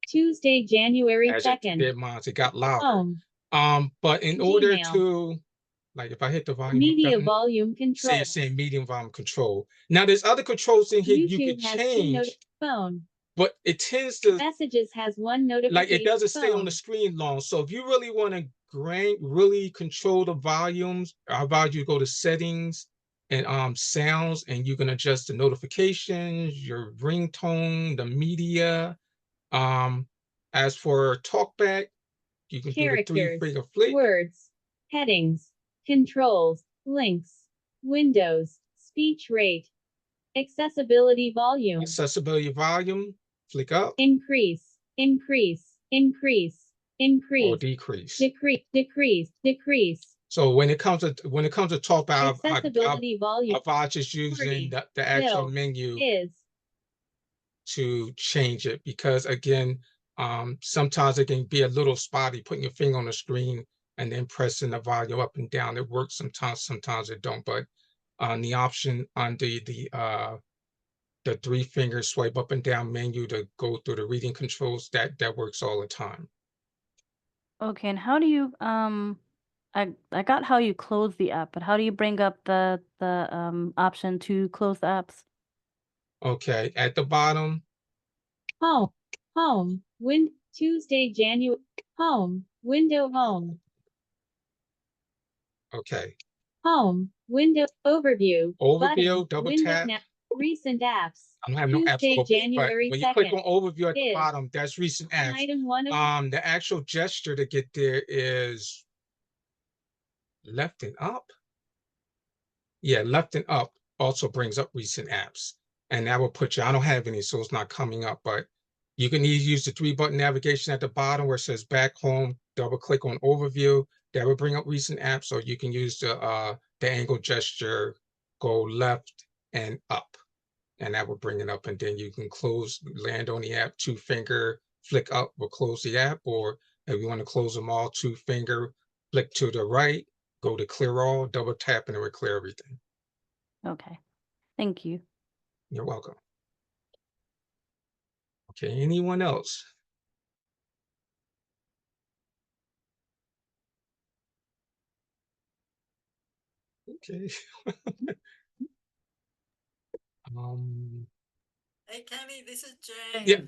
Tuesday, January 2nd. It got louder. Home. But in order to, like, if I hit the volume Media button, volume control. say it's saying medium volume control. Now there's other controls in here you YouTube can has change, 2 phone. but it tends to, Messages has 1 notification. like, it doesn't stay on phone. the screen long. So if you really want to really control the volumes, I advise you to go to settings and sounds, and you can adjust the notifications, your ringtone, the media. As for talkback, you can do the Characters, 3-finger flick. words, headings, controls, links, windows, speech rate, accessibility volume, Accessibility volume, flick up increase, increase, increase, or increase, decrease. decrease, decrease, decrease. So when it comes to talkback, Accessibility volume I advise just using the actual Bill menu is to change it, because again, sometimes it can be a little spotty putting your finger on the screen and then pressing the volume up and down. It works sometimes it don't. But on the option under the 3-finger swipe up and down menu to go through the reading controls, that works all the time. Okay, and how do you I got how you close the app, but how do you bring up the option to close the apps? Okay, at the bottom. Home. Home. Tuesday, January. Home. Window home. Okay, Home. Window. Overview. overview, Button. double Window. tap. Recent apps. I don't have no apps Tuesday, open, but January when you click 2nd. on overview at the Is bottom, that's recent apps. item 1 of The actual gesture to get there is left and up. Yeah, left and up also brings up recent apps. And that will put you, I don't have any, so it's not coming up, but you can either use the 3-button navigation at the bottom where it says back home, double click on overview. That will bring up recent apps, or you can use the angle gesture, go left and up, and that will bring it up. And then you can close, land on the app, 2-finger, flick up will close the app, or if you want to close them all, 2-finger, flick to the right, go to clear all, double tap, and it will clear everything. Okay. Thank you. You're welcome. Okay, anyone else? Okay. Hey, Kenny, this is Jane. Yeah.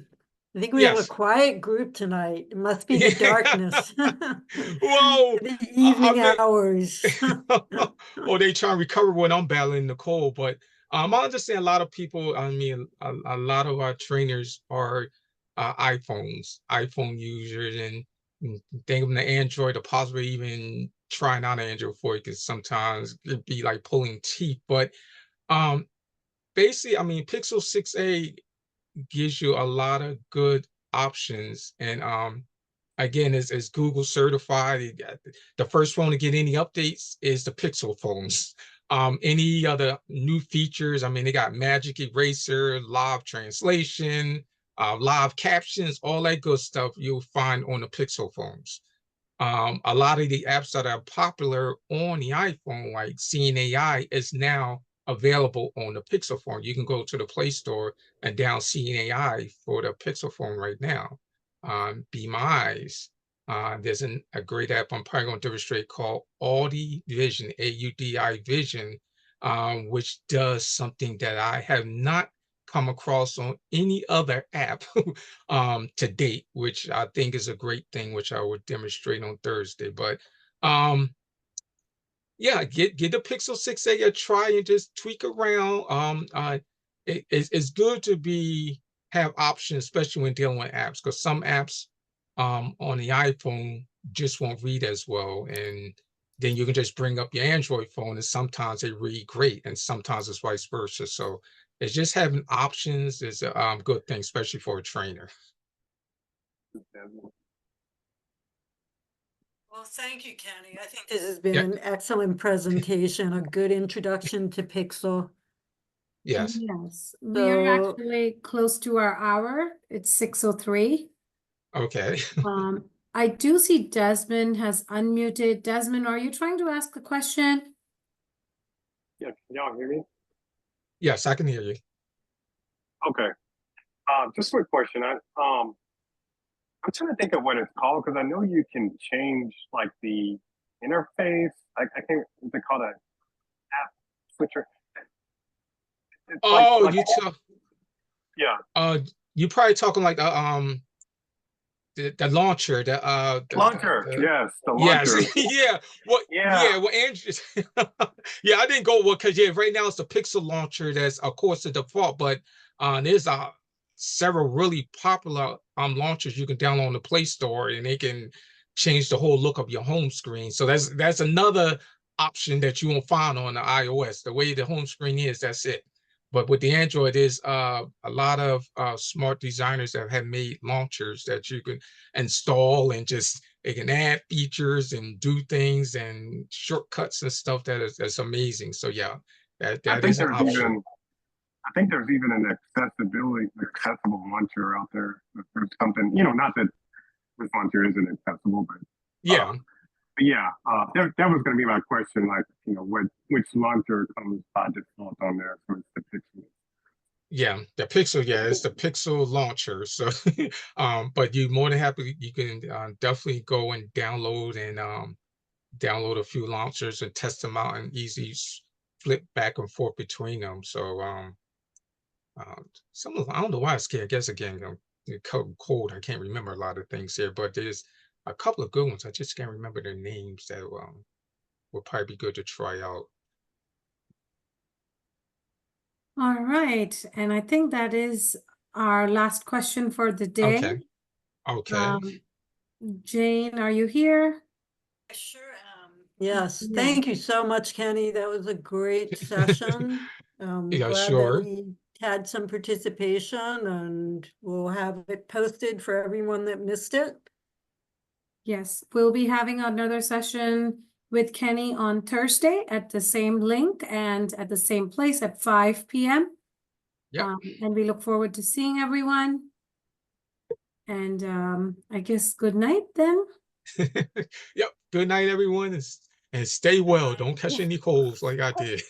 I think we have a Yes. quiet group tonight. It must be the Yeah. darkness. Whoa. The evening I hours. or they try and recover when I'm battling the cold. But I understand a lot of people, I mean, a lot of our trainers are iPhone users, and think of the Android or possibly even trying out Android for it, because sometimes it'd be like pulling teeth. But basically, I mean, Pixel 6a gives you a lot of good options. And again, is Google certified. The first phone to get any updates is the Pixel phones. Any other new features, I mean, they got Magic Eraser, live translation, live captions, all that good stuff you'll find on the Pixel phones. A lot of the apps that are popular on the iPhone, like Seeing AI, is now available on the Pixel phone. You can go to the Play Store and down Seeing AI for the Pixel phone right now. Be My Eyes. There's a great app I'm probably going to demonstrate called Audi Vision, AUDI Vision, which does something that I have not come across on any other app to date, which I think is a great thing, which I would demonstrate on Thursday. But yeah, get the Pixel 6a a try and just tweak around. It's good to have options, especially when dealing with apps, because some apps on the iPhone just won't read as well. And then you can just bring up your Android phone, and sometimes they read great, and sometimes it's vice versa. So it's just having options is a good thing, especially for a trainer. Well, thank you, Kenny. I think this has been Yeah. an excellent presentation, a good introduction to Pixel. Yes. Yes, we are So- actually close to our hour. It's 6:03. Okay. I do see Desmond has unmuted. Desmond, are you trying to ask a question? Yeah, can y'all hear me? Yes, I can hear you. Okay. Just a quick question. I'm trying to think of what it's called, because I know you can change like the interface. I can't. Is it called a app switcher? It's Oh, like yeah, you probably talking like the launcher, launcher. Yes, the yes, launcher. yeah. Well, Andrew, yeah, I didn't go because right now it's the Pixel launcher that's of course the default, but there's several really popular launchers you can download on the Play Store, and they can change the whole look of your home screen. So that's another option that you won't find on the iOS. The way the home screen is, that's it. But with the Android, is a lot of smart designers that have made launchers that you can install, and just it can add features and do things and shortcuts and stuff that's amazing. So yeah, that is an option. I think there's even an accessible launcher out there. If there's something, not that this launcher isn't accessible, but Yeah. yeah, that was going to be my question. Like, which launcher comes by default on there? So it's the Pixel. Yeah, the Pixel, yeah, it's the Pixel launcher. So, but you more than happy, you can definitely go and download a few launchers and test them out and easy flip back and forth between them. So, some of I don't know why I'm scared. I guess again, cold. I can't remember a lot of things here, but there's a couple of good ones. I just can't remember their names that will probably be good to try out. All right, and I think that is our last question for the day. Okay. Okay. Jane, are you here? I sure am. Yes, Yeah. thank you so much, Kenny. That was a great session. Yeah, Glad that sure. we had some participation, and we'll have it posted for everyone that missed it. Yes, we'll be having another session with Kenny on Thursday at the same link and at the same place at 5 p.m. Yep. And we look forward to seeing everyone. And I guess good night then. Yep. Good night, everyone, and stay well. Don't catch any colds like I did.